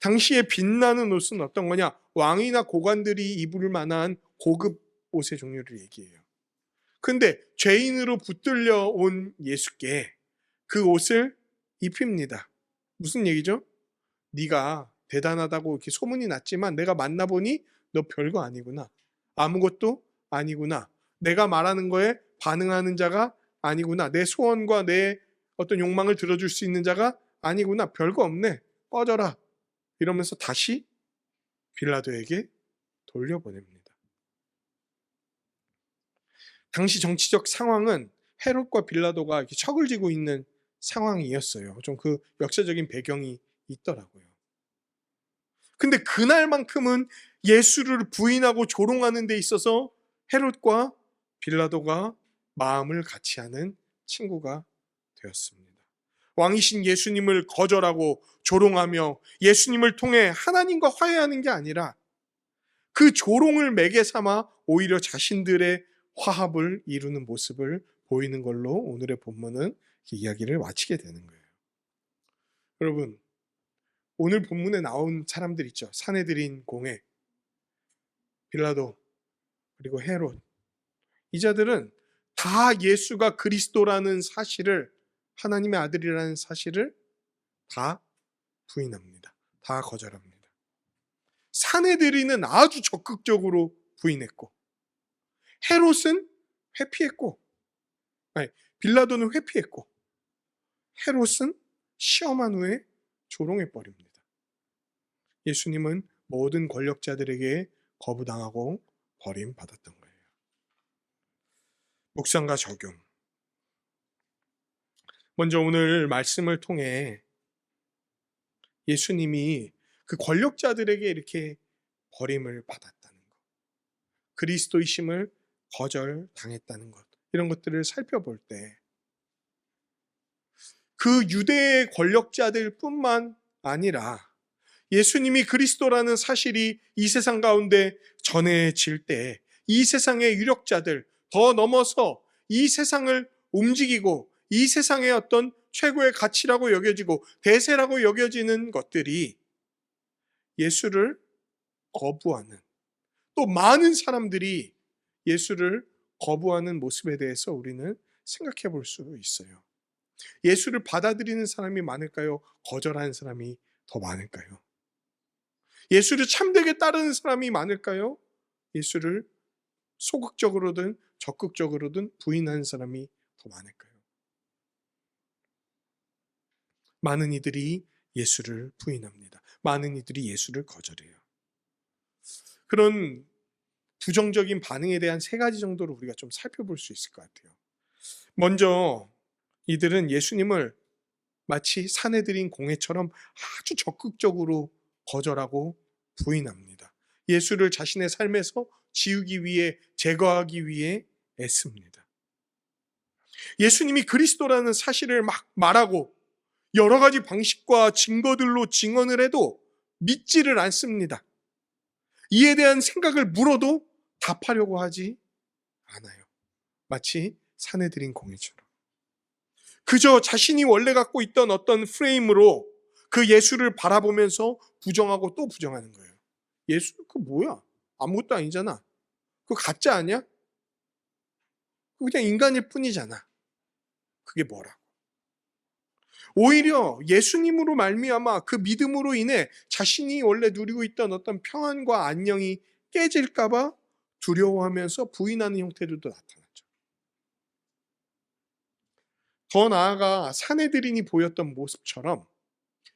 당시에 빛나는 옷은 어떤 거냐? 왕이나 고관들이 입을 만한 고급 옷의 종류를 얘기해요. 근데 죄인으로 붙들려 온 예수께 그 옷을 입힙니다. 무슨 얘기죠? 네가 대단하다고 이렇게 소문이 났지만 내가 만나보니 너 별거 아니구나. 아무것도 아니구나. 내가 말하는 거에 반응하는 자가 아니구나. 내 소원과 내 어떤 욕망을 들어줄 수 있는 자가 아니구나. 별거 없네. 꺼져라. 이러면서 다시 빌라도에게 돌려보냅니다. 당시 정치적 상황은 헤롯과 빌라도가 이렇게 척을 지고 있는 상황이었어요. 좀 그 역사적인 배경이 있더라고요. 근데 그날만큼은 예수를 부인하고 조롱하는 데 있어서 헤롯과 빌라도가 마음을 같이 하는 친구가 되었습니다. 왕이신 예수님을 거절하고 조롱하며 예수님을 통해 하나님과 화해하는 게 아니라 그 조롱을 매개 삼아 오히려 자신들의 화합을 이루는 모습을 보이는 걸로 오늘의 본문은 이야기를 마치게 되는 거예요. 여러분, 오늘 본문에 나온 사람들 있죠. 사내들인 공회, 빌라도, 그리고 헤롯. 이 자들은 다 예수가 그리스도라는 사실을, 하나님의 아들이라는 사실을 다 부인합니다. 다 거절합니다. 사내들이는 아주 적극적으로 부인했고, 헤롯은 회피했고, 아니, 빌라도는 회피했고, 헤롯은 시험한 후에 조롱해버립니다. 예수님은 모든 권력자들에게 거부당하고 버림받았던 거예요. 묵상과 적용. 먼저 오늘 말씀을 통해 예수님이 그 권력자들에게 이렇게 버림을 받았다는 것, 그리스도이심을 거절당했다는 것, 이런 것들을 살펴볼 때 그 유대의 권력자들 뿐만 아니라 예수님이 그리스도라는 사실이 이 세상 가운데 전해질 때 이 세상의 유력자들, 더 넘어서 이 세상을 움직이고 이 세상의 어떤 최고의 가치라고 여겨지고 대세라고 여겨지는 것들이 예수를 거부하는, 또 많은 사람들이 예수를 거부하는 모습에 대해서 우리는 생각해 볼 수 있어요. 예수를 받아들이는 사람이 많을까요? 거절하는 사람이 더 많을까요? 예수를 참되게 따르는 사람이 많을까요? 예수를 소극적으로든 적극적으로든 부인하는 사람이 더 많을까요? 많은 이들이 예수를 부인합니다. 많은 이들이 예수를 거절해요. 그런 부정적인 반응에 대한 세 가지 정도로 우리가 좀 살펴볼 수 있을 것 같아요. 먼저 이들은 예수님을 마치 사내들인 공회처럼 아주 적극적으로 거절하고 부인합니다. 예수를 자신의 삶에서 지우기 위해, 제거하기 위해 애씁니다. 예수님이 그리스도라는 사실을 막 말하고 여러 가지 방식과 증거들로 증언을 해도 믿지를 않습니다. 이에 대한 생각을 물어도 답하려고 하지 않아요. 마치 사내들인 공회처럼. 그저 자신이 원래 갖고 있던 어떤 프레임으로 그 예수를 바라보면서 부정하고 또 부정하는 거예요. 예수, 그 뭐야? 아무것도 아니잖아. 그거 가짜 아니야? 그냥 인간일 뿐이잖아. 그게 뭐라고? 오히려 예수님으로 말미암아 그 믿음으로 인해 자신이 원래 누리고 있던 어떤 평안과 안녕이 깨질까 봐 두려워하면서 부인하는 형태들도 나타났죠. 더 나아가 사내들인이 보였던 모습처럼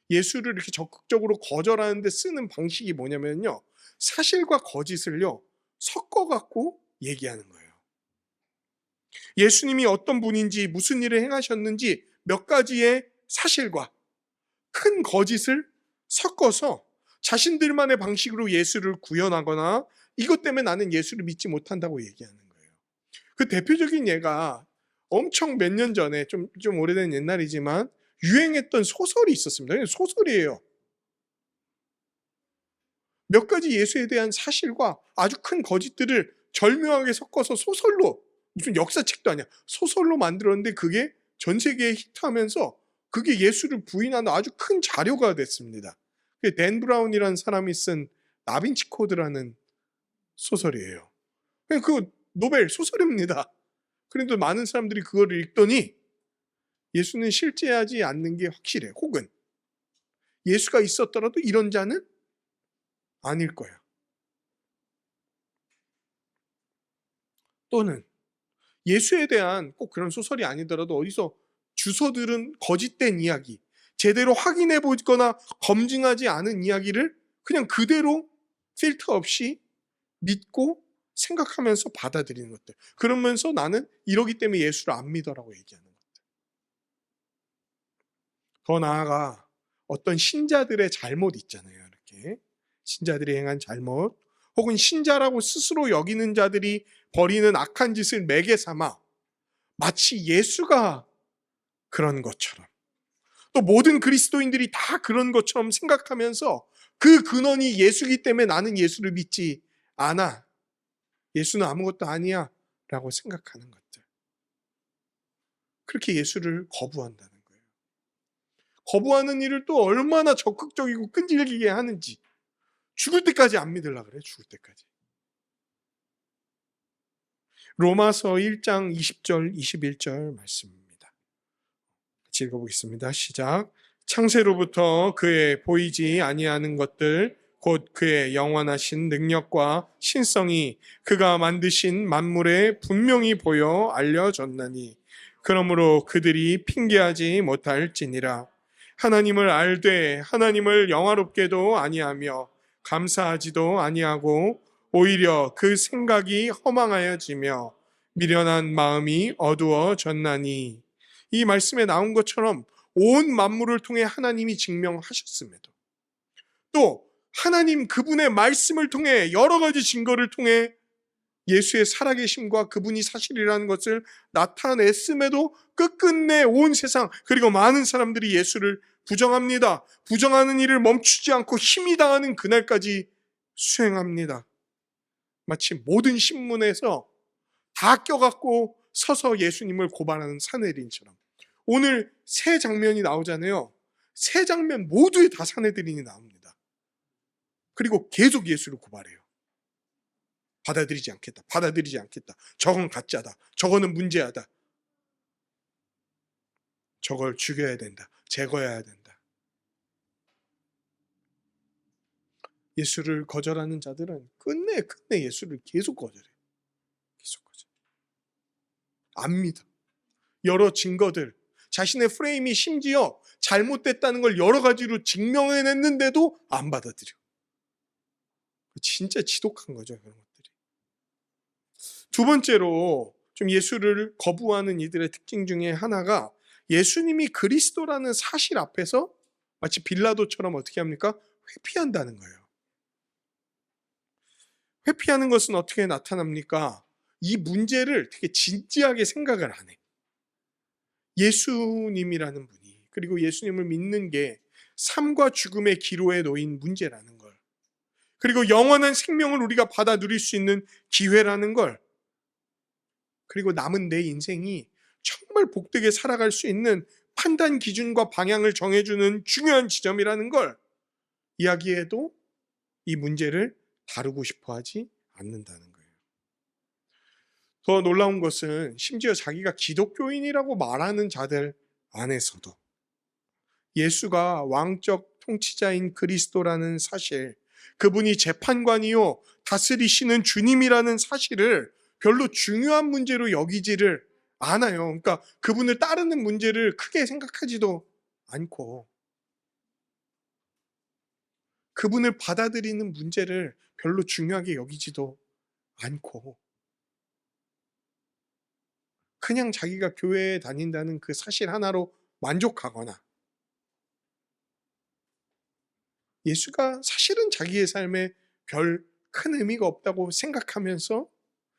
예수를 이렇게 적극적으로 거절하는데 쓰는 방식이 뭐냐면요, 사실과 거짓을요 섞어갖고 얘기하는 거예요. 예수님이 어떤 분인지, 무슨 일을 행하셨는지 몇 가지의 사실과 큰 거짓을 섞어서 자신들만의 방식으로 예수를 구현하거나 이것 때문에 나는 예수를 믿지 못한다고 얘기하는 거예요. 그 대표적인 예가 엄청 몇 년 전에, 좀 오래된 옛날이지만 유행했던 소설이 있었습니다. 소설이에요. 몇 가지 예수에 대한 사실과 아주 큰 거짓들을 절묘하게 섞어서 소설로, 무슨 역사책도 아니야, 소설로 만들었는데 그게 전 세계에 히트하면서 그게 예수를 부인하는 아주 큰 자료가 됐습니다. 그게 댄 브라운이라는 사람이 쓴 다빈치 코드라는 소설이에요. 그 노벨 소설입니다. 그런데 많은 사람들이 그거를 읽더니 예수는 실제하지 않는 게 확실해. 혹은 예수가 있었더라도 이런 자는 아닐 거야. 또는 예수에 대한 꼭 그런 소설이 아니더라도 어디서 주워들은 거짓된 이야기, 제대로 확인해 보거나 검증하지 않은 이야기를 그냥 그대로 필터 없이 믿고 생각하면서 받아들이는 것들. 그러면서 나는 이러기 때문에 예수를 안 믿어라고 얘기하는 것들. 더 나아가 어떤 신자들의 잘못 있잖아요. 이렇게 신자들이 행한 잘못, 혹은 신자라고 스스로 여기는 자들이 벌이는 악한 짓을 매개 삼아 마치 예수가 그런 것처럼, 또 모든 그리스도인들이 다 그런 것처럼 생각하면서 그 근원이 예수기 때문에 나는 예수를 믿지 않아, 예수는 아무것도 아니야 라고 생각하는 것들, 그렇게 예수를 거부한다는 거예요. 거부하는 일을 또 얼마나 적극적이고 끈질기게 하는지, 죽을 때까지 안 믿으려고 그래. 죽을 때까지. 로마서 1장 20절 21절 말씀입니다. 같이 읽어보겠습니다. 시작. 창세로부터 그의 보이지 아니하는 것들 곧 그의 영원하신 능력과 신성이 그가 만드신 만물에 분명히 보여 알려졌나니 그러므로 그들이 핑계하지 못할지니라. 하나님을 알되 하나님을 영화롭게도 아니하며 감사하지도 아니하고 오히려 그 생각이 허망하여지며 미련한 마음이 어두워졌나니. 이 말씀에 나온 것처럼 온 만물을 통해 하나님이 증명하셨음에도, 또 하나님 그분의 말씀을 통해 여러 가지 증거를 통해 예수의 살아계심과 그분이 사실이라는 것을 나타냈음에도 끝끝내 온 세상, 그리고 많은 사람들이 예수를 부정합니다. 부정하는 일을 멈추지 않고 힘이 당하는 그날까지 수행합니다. 마치 모든 신문에서 다 껴갖고 서서 예수님을 고발하는 사내들인처럼. 오늘 세 장면이 나오잖아요. 세 장면 모두에 다 사내들인이 나옵니다. 그리고 계속 예수를 고발해요. 받아들이지 않겠다. 받아들이지 않겠다. 저건 가짜다. 저거는 문제하다. 저걸 죽여야 된다. 제거해야 된다. 예수를 거절하는 자들은 끝내 예수를 계속 거절해요. 계속 거절. 안 믿어. 여러 증거들, 자신의 프레임이 심지어 잘못됐다는 걸 여러 가지로 증명해냈는데도 안 받아들여. 진짜 지독한 거죠, 그런 것들이. 두 번째로 좀 예수를 거부하는 이들의 특징 중에 하나가 예수님이 그리스도라는 사실 앞에서 마치 빌라도처럼 어떻게 합니까? 회피한다는 거예요. 회피하는 것은 어떻게 나타납니까? 이 문제를 되게 진지하게 생각을 안 해. 예수님이라는 분이, 그리고 예수님을 믿는 게 삶과 죽음의 기로에 놓인 문제라는 걸, 그리고 영원한 생명을 우리가 받아 누릴 수 있는 기회라는 걸, 그리고 남은 내 인생이 정말 복되게 살아갈 수 있는 판단 기준과 방향을 정해주는 중요한 지점이라는 걸 이야기해도 이 문제를 다루고 싶어 하지 않는다는 거예요. 더 놀라운 것은 심지어 자기가 기독교인이라고 말하는 자들 안에서도 예수가 왕적 통치자인 그리스도라는 사실, 그분이 재판관이요 다스리시는 주님이라는 사실을 별로 중요한 문제로 여기지를 않아요. 그러니까 그분을 따르는 문제를 크게 생각하지도 않고, 그분을 받아들이는 문제를 별로 중요하게 여기지도 않고, 그냥 자기가 교회에 다닌다는 그 사실 하나로 만족하거나, 예수가 사실은 자기의 삶에 별 큰 의미가 없다고 생각하면서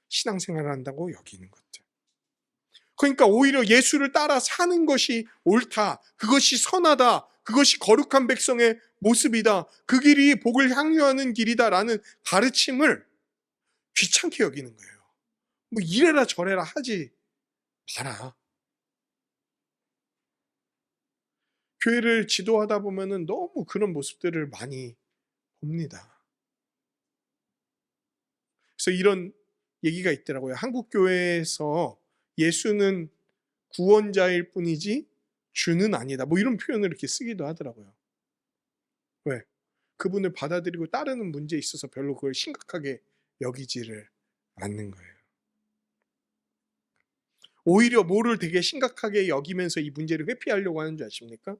신앙생활을 한다고 여기는 것들. 그러니까 오히려 예수를 따라 사는 것이 옳다, 그것이 선하다, 그것이 거룩한 백성의 모습이다, 그 길이 복을 향유하는 길이다라는 가르침을 귀찮게 여기는 거예요. 뭐 이래라 저래라 하지 마라. 교회를 지도하다 보면은 너무 그런 모습들을 많이 봅니다. 그래서 이런 얘기가 있더라고요. 한국 교회에서 예수는 구원자일 뿐이지 주는 아니다. 뭐 이런 표현을 이렇게 쓰기도 하더라고요. 왜? 그분을 받아들이고 따르는 문제에 있어서 별로 그걸 심각하게 여기지를 않는 거예요. 오히려 뭐를 되게 심각하게 여기면서 이 문제를 회피하려고 하는 줄 아십니까?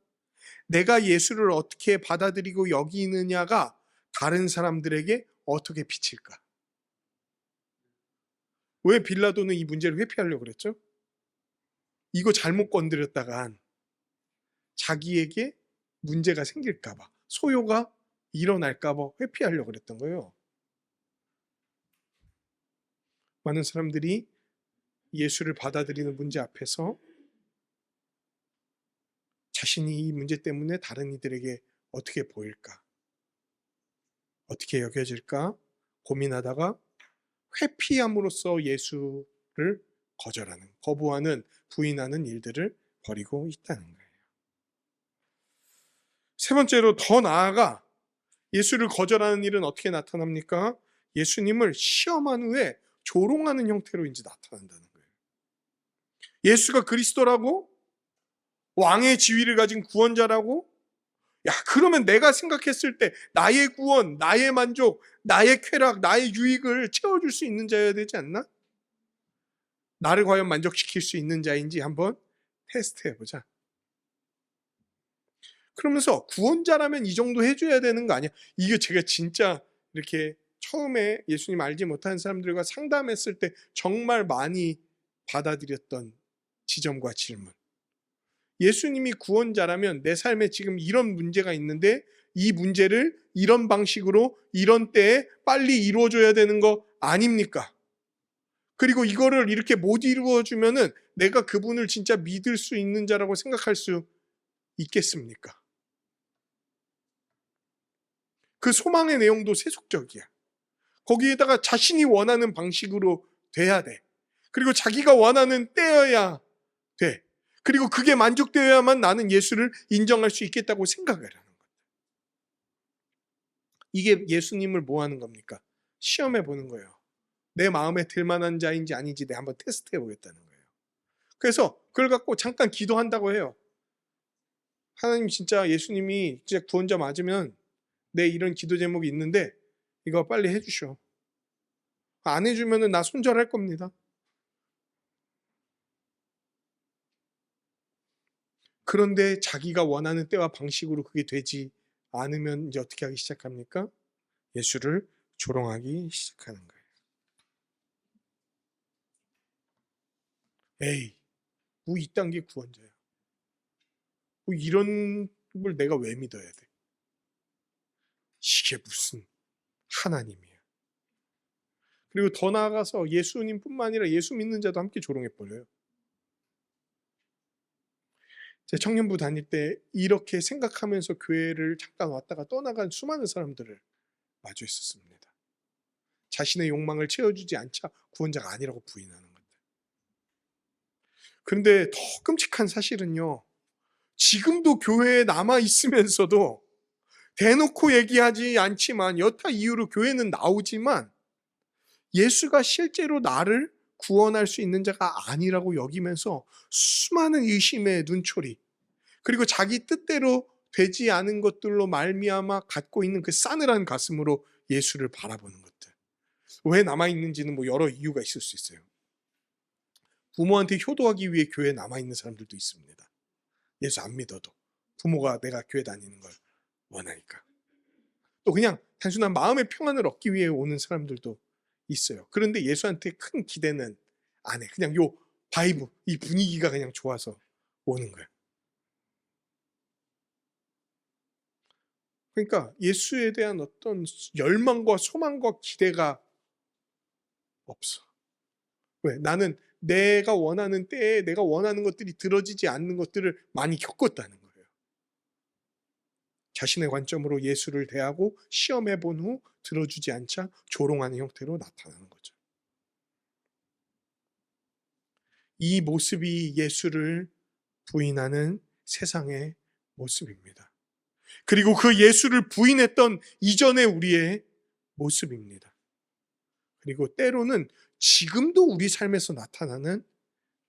내가 예수를 어떻게 받아들이고 여기느냐가 다른 사람들에게 어떻게 비칠까? 왜 빌라도는 이 문제를 회피하려고 그랬죠? 이거 잘못 건드렸다간 자기에게 문제가 생길까봐, 소요가 일어날까봐 회피하려고 그랬던 거예요. 많은 사람들이 예수를 받아들이는 문제 앞에서 자신이 이 문제 때문에 다른 이들에게 어떻게 보일까? 어떻게 여겨질까? 고민하다가 회피함으로써 예수를 거절하는, 거부하는, 부인하는 일들을 벌이고 있다는 거예요. 세 번째로 더 나아가 예수를 거절하는 일은 어떻게 나타납니까? 예수님을 시험한 후에 조롱하는 형태로 이제 나타난다는 거예요. 예수가 그리스도라고? 왕의 지위를 가진 구원자라고? 야, 그러면 내가 생각했을 때 나의 구원, 나의 만족, 나의 쾌락, 나의 유익을 채워줄 수 있는 자여야 되지 않나? 나를 과연 만족시킬 수 있는 자인지 한번 테스트해보자. 그러면서 구원자라면 이 정도 해줘야 되는 거 아니야? 이게 제가 진짜 이렇게 처음에 예수님 알지 못하는 사람들과 상담했을 때 정말 많이 받아들였던 지점과 질문. 예수님이 구원자라면 내 삶에 지금 이런 문제가 있는데 이 문제를 이런 방식으로 이런 때에 빨리 이루어줘야 되는 거 아닙니까? 그리고 이거를 이렇게 못 이루어주면은 내가 그분을 진짜 믿을 수 있는 자라고 생각할 수 있겠습니까? 그 소망의 내용도 세속적이야. 거기에다가 자신이 원하는 방식으로 돼야 돼. 그리고 자기가 원하는 때여야 돼. 그리고 그게 만족되어야만 나는 예수를 인정할 수 있겠다고 생각을 하는 거예요. 이게 예수님을 뭐 하는 겁니까? 시험해 보는 거예요. 내 마음에 들만한 자인지 아닌지 내가 한번 테스트해 보겠다는 거예요. 그래서 그걸 갖고 잠깐 기도한다고 해요. 하나님, 진짜 예수님이 진짜 구원자 맞으면 내 이런 기도 제목이 있는데 이거 빨리 해주셔. 안 해주면은 나 손절할 겁니다. 그런데 자기가 원하는 때와 방식으로 그게 되지 않으면 이제 어떻게 하기 시작합니까? 예수를 조롱하기 시작하는 거예요. 에이, 뭐 이딴 게 구원자야. 뭐 이런 걸 내가 왜 믿어야 돼? 이게 무슨 하나님이야. 그리고 더 나아가서 예수님뿐만 아니라 예수 믿는 자도 함께 조롱해버려요. 제 청년부 다닐 때 이렇게 생각하면서 교회를 잠깐 왔다가 떠나간 수많은 사람들을 마주했었습니다. 자신의 욕망을 채워주지 않자 구원자가 아니라고 부인하는 것들. 그런데 더 끔찍한 사실은요, 지금도 교회에 남아 있으면서도 대놓고 얘기하지 않지만 여타 이유로 교회는 나오지만 예수가 실제로 나를 구원할 수 있는 자가 아니라고 여기면서 수많은 의심의 눈초리, 그리고 자기 뜻대로 되지 않은 것들로 말미암아 갖고 있는 그 싸늘한 가슴으로 예수를 바라보는 것들. 왜 남아있는지는 뭐 여러 이유가 있을 수 있어요. 부모한테 효도하기 위해 교회에 남아있는 사람들도 있습니다. 예수 안 믿어도 부모가 내가 교회 다니는 걸 원하니까. 또 그냥 단순한 마음의 평안을 얻기 위해 오는 사람들도 있어요. 그런데 예수한테 큰 기대는 안 해. 그냥 요 바이브, 이 분위기가 그냥 좋아서 오는 거예요. 그러니까 예수에 대한 어떤 열망과 소망과 기대가 없어. 왜? 나는 내가 원하는 때에 내가 원하는 것들이 들어지지 않는 것들을 많이 겪었다는 거예요. 자신의 관점으로 예수를 대하고 시험해 본 후 들어주지 않자 조롱하는 형태로 나타나는 거죠. 이 모습이 예수를 부인하는 세상의 모습입니다. 그리고 그 예수를 부인했던 이전의 우리의 모습입니다. 그리고 때로는 지금도 우리 삶에서 나타나는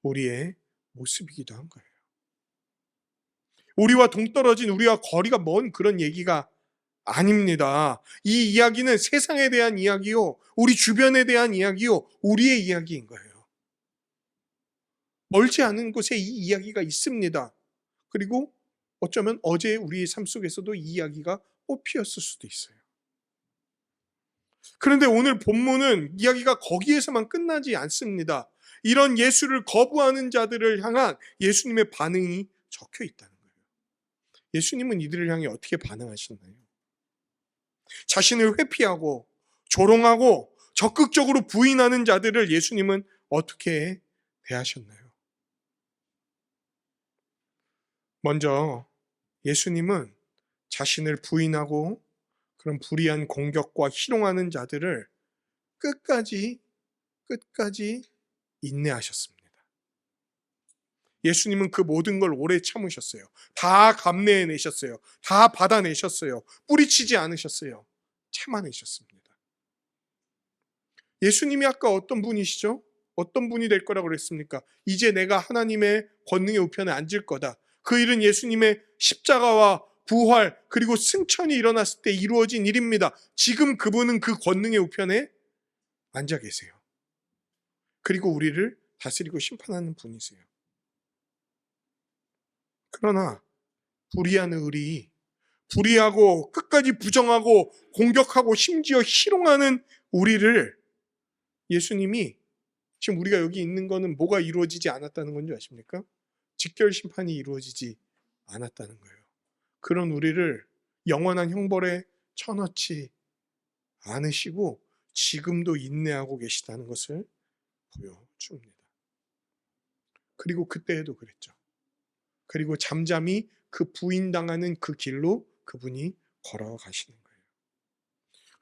우리의 모습이기도 한 거예요. 우리와 동떨어진, 우리와 거리가 먼 그런 얘기가 아닙니다. 이 이야기는 세상에 대한 이야기요, 우리 주변에 대한 이야기요, 우리의 이야기인 거예요. 멀지 않은 곳에 이 이야기가 있습니다. 그리고 어쩌면 어제 우리의 삶 속에서도 이 이야기가 꽃피었을 수도 있어요. 그런데 오늘 본문은 이야기가 거기에서만 끝나지 않습니다. 이런 예수를 거부하는 자들을 향한 예수님의 반응이 적혀 있다는 거예요. 예수님은 이들을 향해 어떻게 반응하시나요? 자신을 회피하고 조롱하고 적극적으로 부인하는 자들을 예수님은 어떻게 대하셨나요? 먼저 예수님은 자신을 부인하고 그런 불의한 공격과 희롱하는 자들을 끝까지 인내하셨습니다. 예수님은 그 모든 걸 오래 참으셨어요. 다 감내해내셨어요. 다 받아내셨어요. 뿌리치지 않으셨어요. 참아내셨습니다. 예수님이 아까 어떤 분이시죠? 어떤 분이 될 거라고 그랬습니까? 이제 내가 하나님의 권능의 우편에 앉을 거다. 그 일은 예수님의 십자가와 부활 그리고 승천이 일어났을 때 이루어진 일입니다. 지금 그분은 그 권능의 우편에 앉아 계세요. 그리고 우리를 다스리고 심판하는 분이세요. 그러나 불의한 의리, 불의하고 끝까지 부정하고 공격하고 심지어 희롱하는 우리를 예수님이 지금 우리가 여기 있는 거는 뭐가 이루어지지 않았다는 건지 아십니까? 직결 심판이 이루어지지 않았다는 거예요. 그런 우리를 영원한 형벌에 쳐넣지 않으시고 지금도 인내하고 계시다는 것을 보여줍니다. 그리고 그때에도 그랬죠. 그리고 잠잠히 그 부인당하는 그 길로 그분이 걸어가시는 거예요.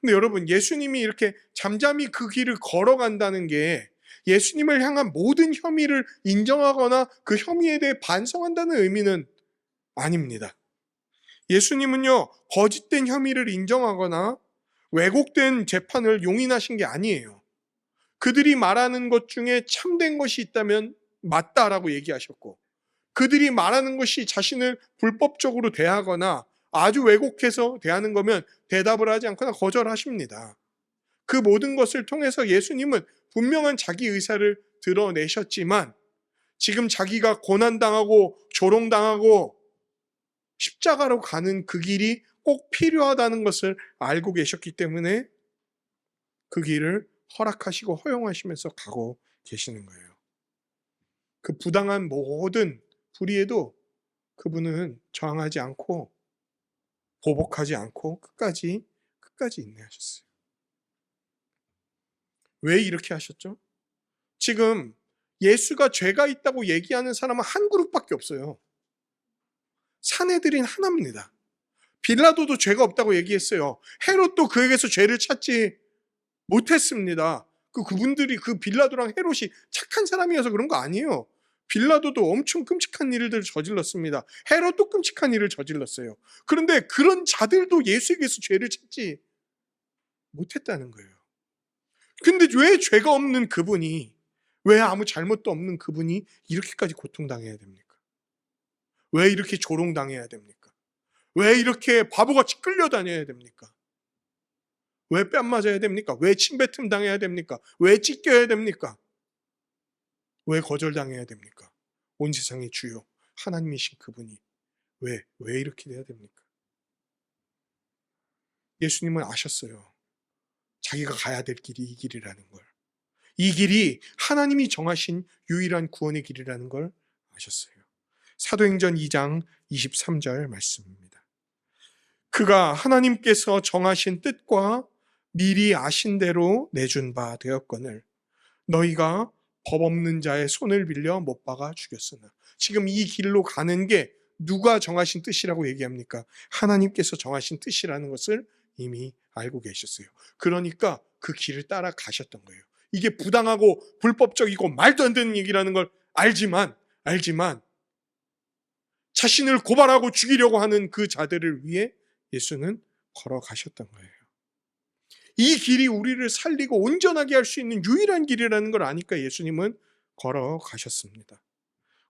근데 여러분, 예수님이 이렇게 잠잠히 그 길을 걸어간다는 게 예수님을 향한 모든 혐의를 인정하거나 그 혐의에 대해 반성한다는 의미는 아닙니다. 예수님은요, 거짓된 혐의를 인정하거나 왜곡된 재판을 용인하신 게 아니에요. 그들이 말하는 것 중에 참된 것이 있다면 맞다라고 얘기하셨고, 그들이 말하는 것이 자신을 불법적으로 대하거나 아주 왜곡해서 대하는 거면 대답을 하지 않거나 거절하십니다. 그 모든 것을 통해서 예수님은 분명한 자기 의사를 드러내셨지만 지금 자기가 고난당하고 조롱당하고 십자가로 가는 그 길이 꼭 필요하다는 것을 알고 계셨기 때문에 그 길을 허락하시고 허용하시면서 가고 계시는 거예요. 그 부당한 모든 불의에도 그분은 저항하지 않고 보복하지 않고 끝까지 인내하셨어요. 왜 이렇게 하셨죠? 지금 예수가 죄가 있다고 얘기하는 사람은 한 그룹밖에 없어요. 사내들인 하나입니다. 빌라도도 죄가 없다고 얘기했어요. 헤롯도 그에게서 죄를 찾지 못했습니다. 그분들이 그 빌라도랑 헤롯이 착한 사람이어서 그런 거 아니에요. 빌라도도 엄청 끔찍한 일들을 저질렀습니다. 헤롯도 끔찍한 일을 저질렀어요. 그런데 그런 자들도 예수에게서 죄를 찾지 못했다는 거예요. 근데 왜 죄가 없는 그분이, 왜 아무 잘못도 없는 그분이 이렇게까지 고통당해야 됩니까? 왜 이렇게 조롱당해야 됩니까? 왜 이렇게 바보같이 끌려다녀야 됩니까? 왜 뺨 맞아야 됩니까? 왜 침뱉음 당해야 됩니까? 왜 찢겨야 됩니까? 왜 거절당해야 됩니까? 온 세상의 주요 하나님이신 그분이 왜 이렇게 돼야 됩니까? 예수님은 아셨어요. 자기가 가야 될 길이 이 길이라는 걸. 이 길이 하나님이 정하신 유일한 구원의 길이라는 걸 아셨어요. 사도행전 2장 23절 말씀입니다. 그가 하나님께서 정하신 뜻과 미리 아신 대로 내준 바 되었거늘 너희가 법 없는 자의 손을 빌려 못 박아 죽였으나. 지금 이 길로 가는 게 누가 정하신 뜻이라고 얘기합니까? 하나님께서 정하신 뜻이라는 것을 이미 알고 계셨어요. 그러니까 그 길을 따라 가셨던 거예요. 이게 부당하고 불법적이고 말도 안 되는 얘기라는 걸 알지만 자신을 고발하고 죽이려고 하는 그 자들을 위해 예수는 걸어가셨던 거예요. 이 길이 우리를 살리고 온전하게 할 수 있는 유일한 길이라는 걸 아니까 예수님은 걸어가셨습니다.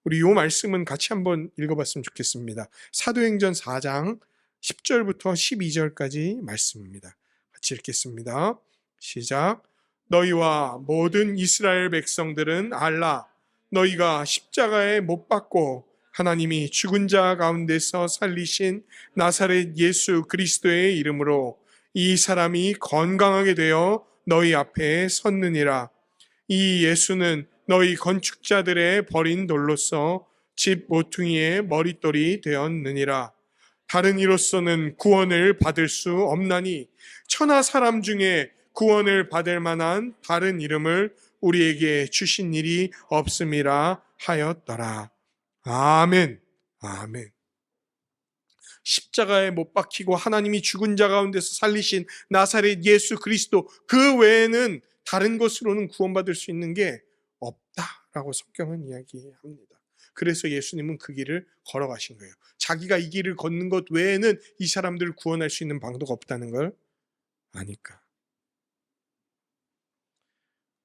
우리 이 말씀은 같이 한번 읽어봤으면 좋겠습니다. 사도행전 4장 10절부터 12절까지 말씀입니다. 같이 읽겠습니다. 시작. 너희와 모든 이스라엘 백성들은 알라. 너희가 십자가에 못 박고 하나님이 죽은 자 가운데서 살리신 나사렛 예수 그리스도의 이름으로 이 사람이 건강하게 되어 너희 앞에 섰느니라. 이 예수는 너희 건축자들의 버린 돌로서 집 모퉁이의 머릿돌이 되었느니라. 다른 이로서는 구원을 받을 수 없나니 천하 사람 중에 구원을 받을 만한 다른 이름을 우리에게 주신 일이 없음이라 하였더라. 아멘. 아멘. 십자가에 못 박히고 하나님이 죽은 자 가운데서 살리신 나사렛 예수 그리스도, 그 외에는 다른 것으로는 구원받을 수 있는 게 없다라고 성경은 이야기합니다. 그래서 예수님은 그 길을 걸어가신 거예요. 자기가 이 길을 걷는 것 외에는 이 사람들을 구원할 수 있는 방도가 없다는 걸 아니까.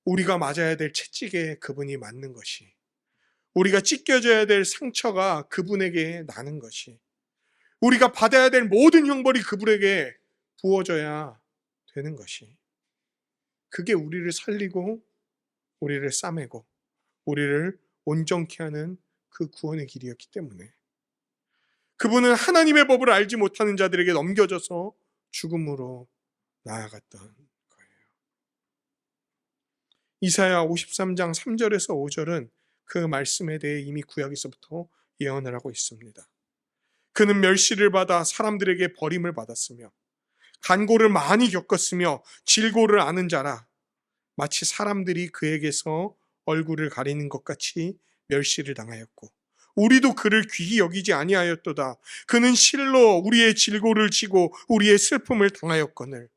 우리가 맞아야 될 채찍에 그분이 맞는 것이, 우리가 찢겨져야 될 상처가 그분에게 나는 것이, 우리가 받아야 될 모든 형벌이 그분에게 부어져야 되는 것이, 그게 우리를 살리고 우리를 싸매고 우리를 온전케 하는 그 구원의 길이었기 때문에 그분은 하나님의 법을 알지 못하는 자들에게 넘겨져서 죽음으로 나아갔던 거예요. 이사야 53장 3절에서 5절은 그 말씀에 대해 이미 구약에서부터 예언을 하고 있습니다. 그는 멸시를 받아 사람들에게 버림을 받았으며 간고를 많이 겪었으며 질고를 아는 자라. 마치 사람들이 그에게서 얼굴을 가리는 것 같이 멸시를 당하였고 우리도 그를 귀히 여기지 아니하였도다. 그는 실로 우리의 질고를 지고 우리의 슬픔을 당하였거늘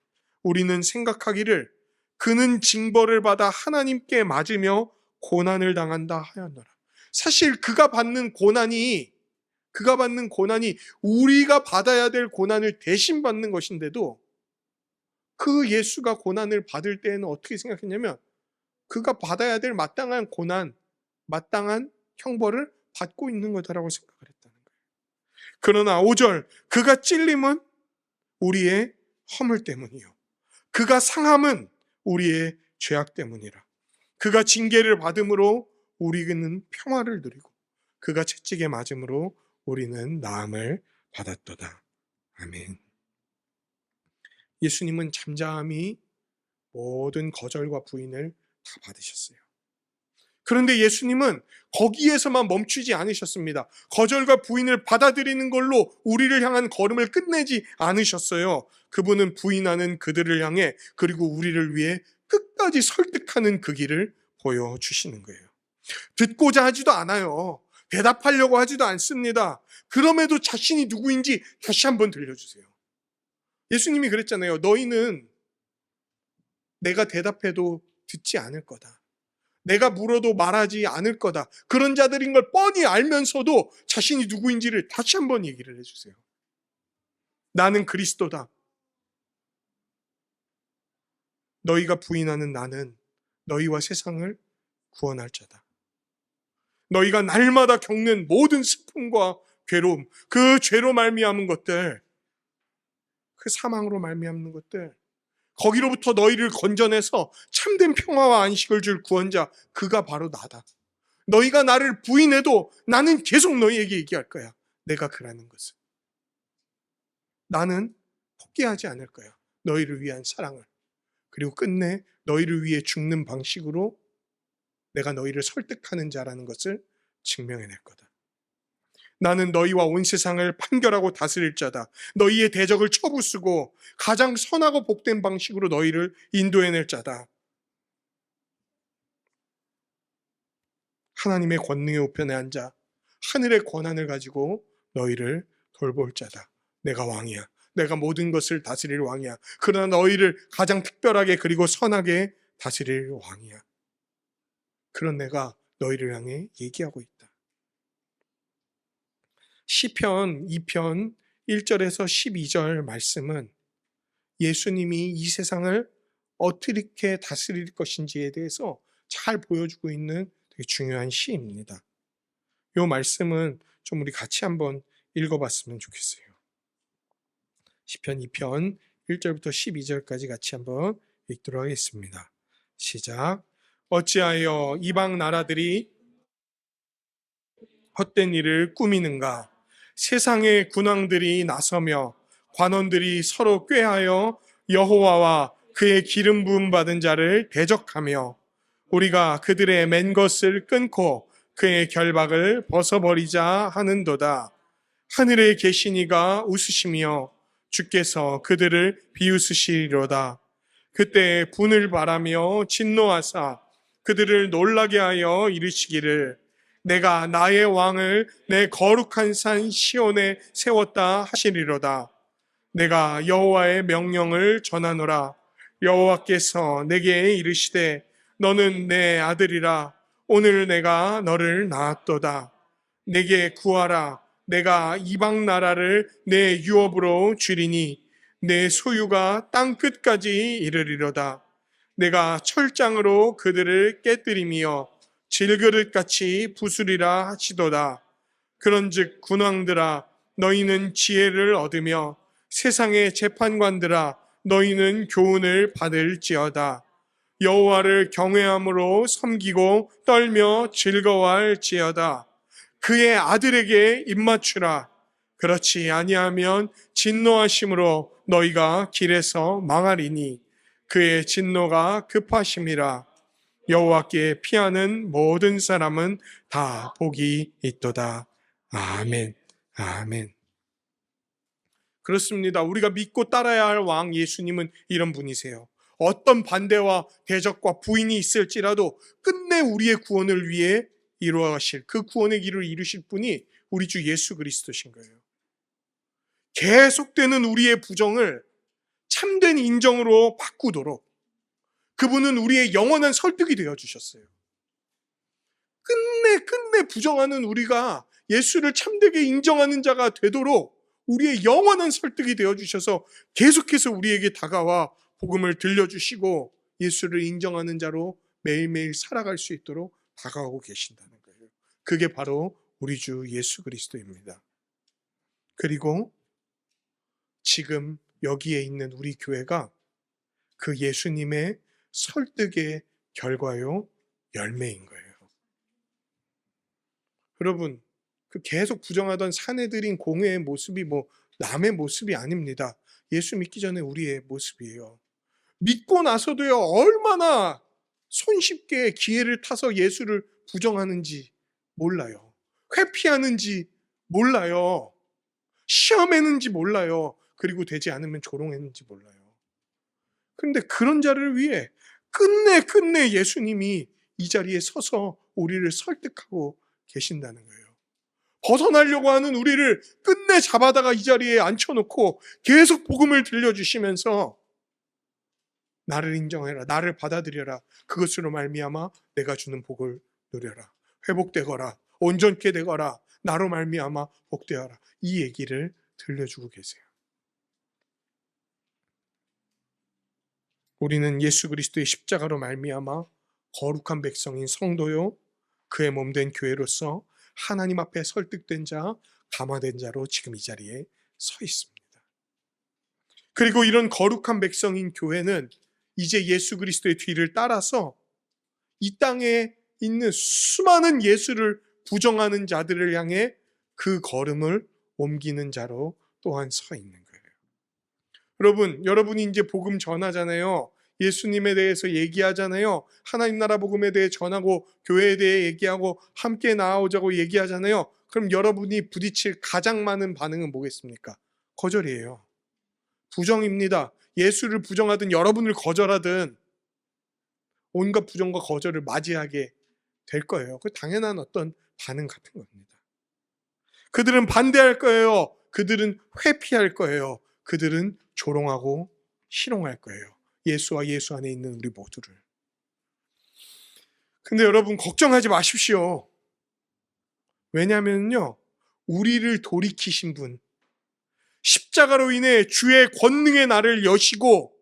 우리는 생각하기를 그는 징벌을 받아 하나님께 맞으며 고난을 당한다 하였노라. 사실 그가 받는 고난이 우리가 받아야 될 고난을 대신 받는 것인데도 그 예수가 고난을 받을 때에는 어떻게 생각했냐면 그가 받아야 될 마땅한 고난, 마땅한 형벌을 받고 있는 거다라고 생각을 했다는 거예요. 그러나 5절, 그가 찔림은 우리의 허물 때문이요 그가 상함은 우리의 죄악 때문이라. 그가 징계를 받음으로 우리는 평화를 누리고 그가 채찍에 맞음으로 우리는 나음을 받았도다. 아멘. 예수님은 잠잠히 모든 거절과 부인을 다 받으셨어요. 그런데 예수님은 거기에서만 멈추지 않으셨습니다. 거절과 부인을 받아들이는 걸로 우리를 향한 걸음을 끝내지 않으셨어요. 그분은 부인하는 그들을 향해 그리고 우리를 위해 끝까지 설득하는 그 길을 보여주시는 거예요. 듣고자 하지도 않아요. 대답하려고 하지도 않습니다. 그럼에도 자신이 누구인지 다시 한번 들려주세요. 예수님이 그랬잖아요. 너희는 내가 대답해도 듣지 않을 거다. 내가 물어도 말하지 않을 거다. 그런 자들인 걸 뻔히 알면서도 자신이 누구인지를 다시 한번 얘기를 해주세요. 나는 그리스도다. 너희가 부인하는 나는 너희와 세상을 구원할 자다. 너희가 날마다 겪는 모든 슬픔과 괴로움, 그 죄로 말미암은 것들, 그 사망으로 말미암는 것들, 거기로부터 너희를 건져내서 참된 평화와 안식을 줄 구원자, 그가 바로 나다. 너희가 나를 부인해도 나는 계속 너희에게 얘기할 거야. 내가 그라는 것을. 나는 포기하지 않을 거야. 너희를 위한 사랑을. 그리고 끝내 너희를 위해 죽는 방식으로 내가 너희를 설득하는 자라는 것을 증명해낼 거다. 나는 너희와 온 세상을 판결하고 다스릴 자다. 너희의 대적을 쳐부수고 가장 선하고 복된 방식으로 너희를 인도해낼 자다. 하나님의 권능의 우편에 앉아 하늘의 권한을 가지고 너희를 돌볼 자다. 내가 왕이야. 내가 모든 것을 다스릴 왕이야. 그러나 너희를 가장 특별하게 그리고 선하게 다스릴 왕이야. 그런 내가 너희를 향해 얘기하고 있다. 시편 2편 1절에서 12절 말씀은 예수님이 이 세상을 어떻게 다스릴 것인지에 대해서 잘 보여주고 있는 되게 중요한 시입니다. 이 말씀은 좀 우리 같이 한번 읽어봤으면 좋겠어요. 시편 2편 1절부터 12절까지 같이 한번 읽도록 하겠습니다. 시작. 어찌하여 이방 나라들이 헛된 일을 꾸미는가? 세상의 군왕들이 나서며 관원들이 서로 꾀하여 여호와와 그의 기름 부음 받은 자를 대적하며 우리가 그들의 맨 것을 끊고 그의 결박을 벗어버리자 하는도다. 하늘에 계신 이가 웃으시며 주께서 그들을 비웃으시리로다. 그때 분을 바라며 진노하사 그들을 놀라게 하여 이르시기를 내가 나의 왕을 내 거룩한 산 시온에 세웠다 하시리로다. 내가 여호와의 명령을 전하노라. 여호와께서 내게 이르시되 너는 내 아들이라. 오늘 내가 너를 낳았도다. 내게 구하라. 내가 이방 나라를 내 유업으로 주리니 내 소유가 땅 끝까지 이르리로다. 내가 철장으로 그들을 깨뜨리며 질그릇같이 부수리라 하시도다. 그런즉 군왕들아 너희는 지혜를 얻으며 세상의 재판관들아 너희는 교훈을 받을지어다. 여호와를 경외함으로 섬기고 떨며 즐거워할지어다. 그의 아들에게 입맞추라. 그렇지 아니하면 진노하심으로 너희가 길에서 망하리니 그의 진노가 급하심이라. 여호와께 피하는 모든 사람은 다 복이 있도다. 아멘. 아멘. 그렇습니다. 우리가 믿고 따라야 할 왕 예수님은 이런 분이세요. 어떤 반대와 대적과 부인이 있을지라도 끝내 우리의 구원을 위해 이루어가실 그 구원의 길을 이루실 분이 우리 주 예수 그리스도신 거예요. 계속되는 우리의 부정을 참된 인정으로 바꾸도록 그분은 우리의 영원한 설득이 되어주셨어요. 끝내 부정하는 우리가 예수를 참되게 인정하는 자가 되도록 우리의 영원한 설득이 되어주셔서 계속해서 우리에게 다가와 복음을 들려주시고 예수를 인정하는 자로 매일매일 살아갈 수 있도록 다가오고 계신다는 거예요. 그게 바로 우리 주 예수 그리스도입니다. 그리고 지금 여기에 있는 우리 교회가 그 예수님의 설득의 결과요, 열매인 거예요. 여러분, 그 계속 부정하던 사내들인 공회의 모습이 남의 모습이 아닙니다. 예수 믿기 전에 우리의 모습이에요. 믿고 나서도요, 얼마나 손쉽게 기회를 타서 예수를 부정하는지 몰라요. 회피하는지 몰라요. 시험했는지 몰라요. 그리고 되지 않으면 조롱했는지 몰라요. 그런데 그런 자를 위해 끝내 예수님이 이 자리에 서서 우리를 설득하고 계신다는 거예요. 벗어나려고 하는 우리를 끝내 잡아다가 이 자리에 앉혀놓고 계속 복음을 들려주시면서 나를 인정해라, 나를 받아들여라. 그것으로 말미암아 내가 주는 복을 누려라. 회복되거라, 온전케 되거라. 나로 말미암아 복되어라. 이 얘기를 들려주고 계세요. 우리는 예수 그리스도의 십자가로 말미암아 거룩한 백성인 성도요, 그의 몸된 교회로서 하나님 앞에 설득된 자, 감화된 자로 지금 이 자리에 서 있습니다. 그리고 이런 거룩한 백성인 교회는 이제 예수 그리스도의 뒤를 따라서 이 땅에 있는 수많은 예수를 부정하는 자들을 향해 그 걸음을 옮기는 자로 또한 서 있는 거예요. 여러분이 이제 복음 전하잖아요. 예수님에 대해서 얘기하잖아요. 하나님 나라 복음에 대해 전하고 교회에 대해 얘기하고 함께 나아오자고 얘기하잖아요. 그럼 여러분이 부딪힐 가장 많은 반응은 뭐겠습니까? 거절이에요. 부정입니다. 예수를 부정하든 여러분을 거절하든 온갖 부정과 거절을 맞이하게 될 거예요. 그 당연한 어떤 반응 같은 겁니다. 그들은 반대할 거예요. 그들은 회피할 거예요. 그들은 조롱하고 희롱할 거예요. 예수와 예수 안에 있는 우리 모두를. 근데 여러분 걱정하지 마십시오. 왜냐하면요, 우리를 돌이키신 분, 십자가로 인해 주의 권능의 날을 여시고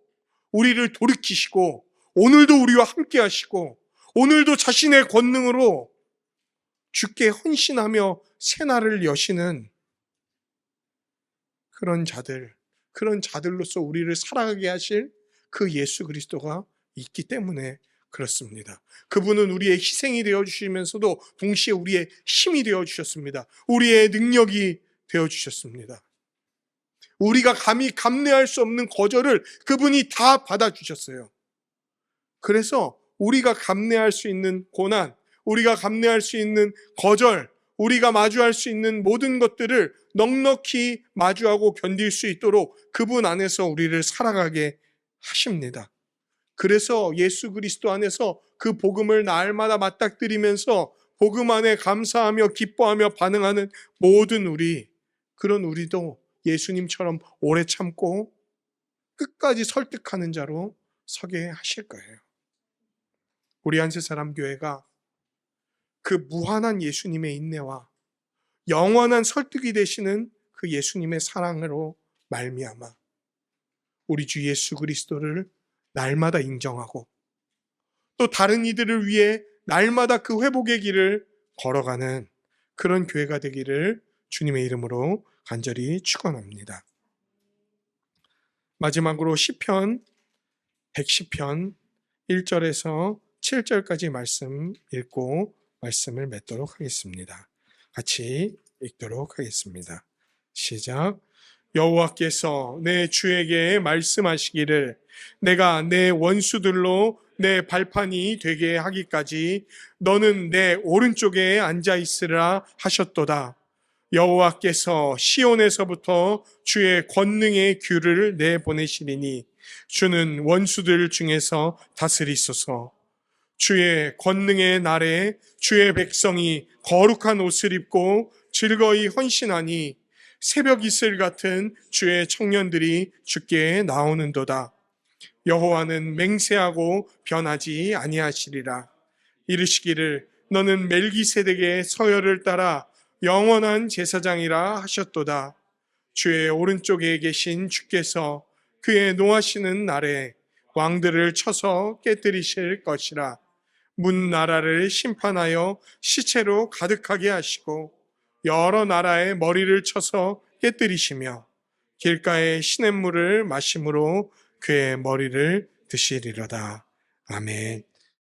우리를 돌이키시고 오늘도 우리와 함께 하시고 오늘도 자신의 권능으로 주께 헌신하며 새 날을 여시는 그런 자들로서 우리를 살아가게 하실 그 예수 그리스도가 있기 때문에 그렇습니다. 그분은 우리의 희생이 되어주시면서도 동시에 우리의 힘이 되어주셨습니다. 우리의 능력이 되어주셨습니다. 우리가 감히 감내할 수 없는 거절을 그분이 다 받아주셨어요. 그래서 우리가 감내할 수 있는 고난, 우리가 감내할 수 있는 거절, 우리가 마주할 수 있는 모든 것들을 넉넉히 마주하고 견딜 수 있도록 그분 안에서 우리를 살아가게 하십니다. 그래서 예수 그리스도 안에서 그 복음을 날마다 맞닥뜨리면서 복음 안에 감사하며 기뻐하며 반응하는 모든 그런 우리도 예수님처럼 오래 참고 끝까지 설득하는 자로 서게 하실 거예요. 우리 한세사람교회가 그 무한한 예수님의 인내와 영원한 설득이 되시는 그 예수님의 사랑으로 말미암아 우리 주 예수 그리스도를 날마다 인정하고 또 다른 이들을 위해 날마다 그 회복의 길을 걸어가는 그런 교회가 되기를 주님의 이름으로 간절히 축원합니다. 마지막으로 시편 110편 1절에서 7절까지 말씀 읽고 말씀을 맺도록 하겠습니다. 같이 읽도록 하겠습니다. 시작. 여호와께서 내 주에게 말씀하시기를 내가 내 원수들로 내 발판이 되게 하기까지 너는 내 오른쪽에 앉아 있으라 하셨도다. 여호와께서 시온에서부터 주의 권능의 귤을 내보내시리니 주는 원수들 중에서 다스리소서. 주의 권능의 날에 주의 백성이 거룩한 옷을 입고 즐거이 헌신하니 새벽 이슬 같은 주의 청년들이 주께 나오는도다. 여호와는 맹세하고 변하지 아니하시리라. 이르시기를 너는 멜기세덱의 서열을 따라 영원한 제사장이라 하셨도다. 주의 오른쪽에 계신 주께서 그의 노하시는 날에 왕들을 쳐서 깨뜨리실 것이라. 문 나라를 심판하여 시체로 가득하게 하시고 여러 나라의 머리를 쳐서 깨뜨리시며 길가의 시냇물을 마심으로 그의 머리를 드시리로다. 아멘.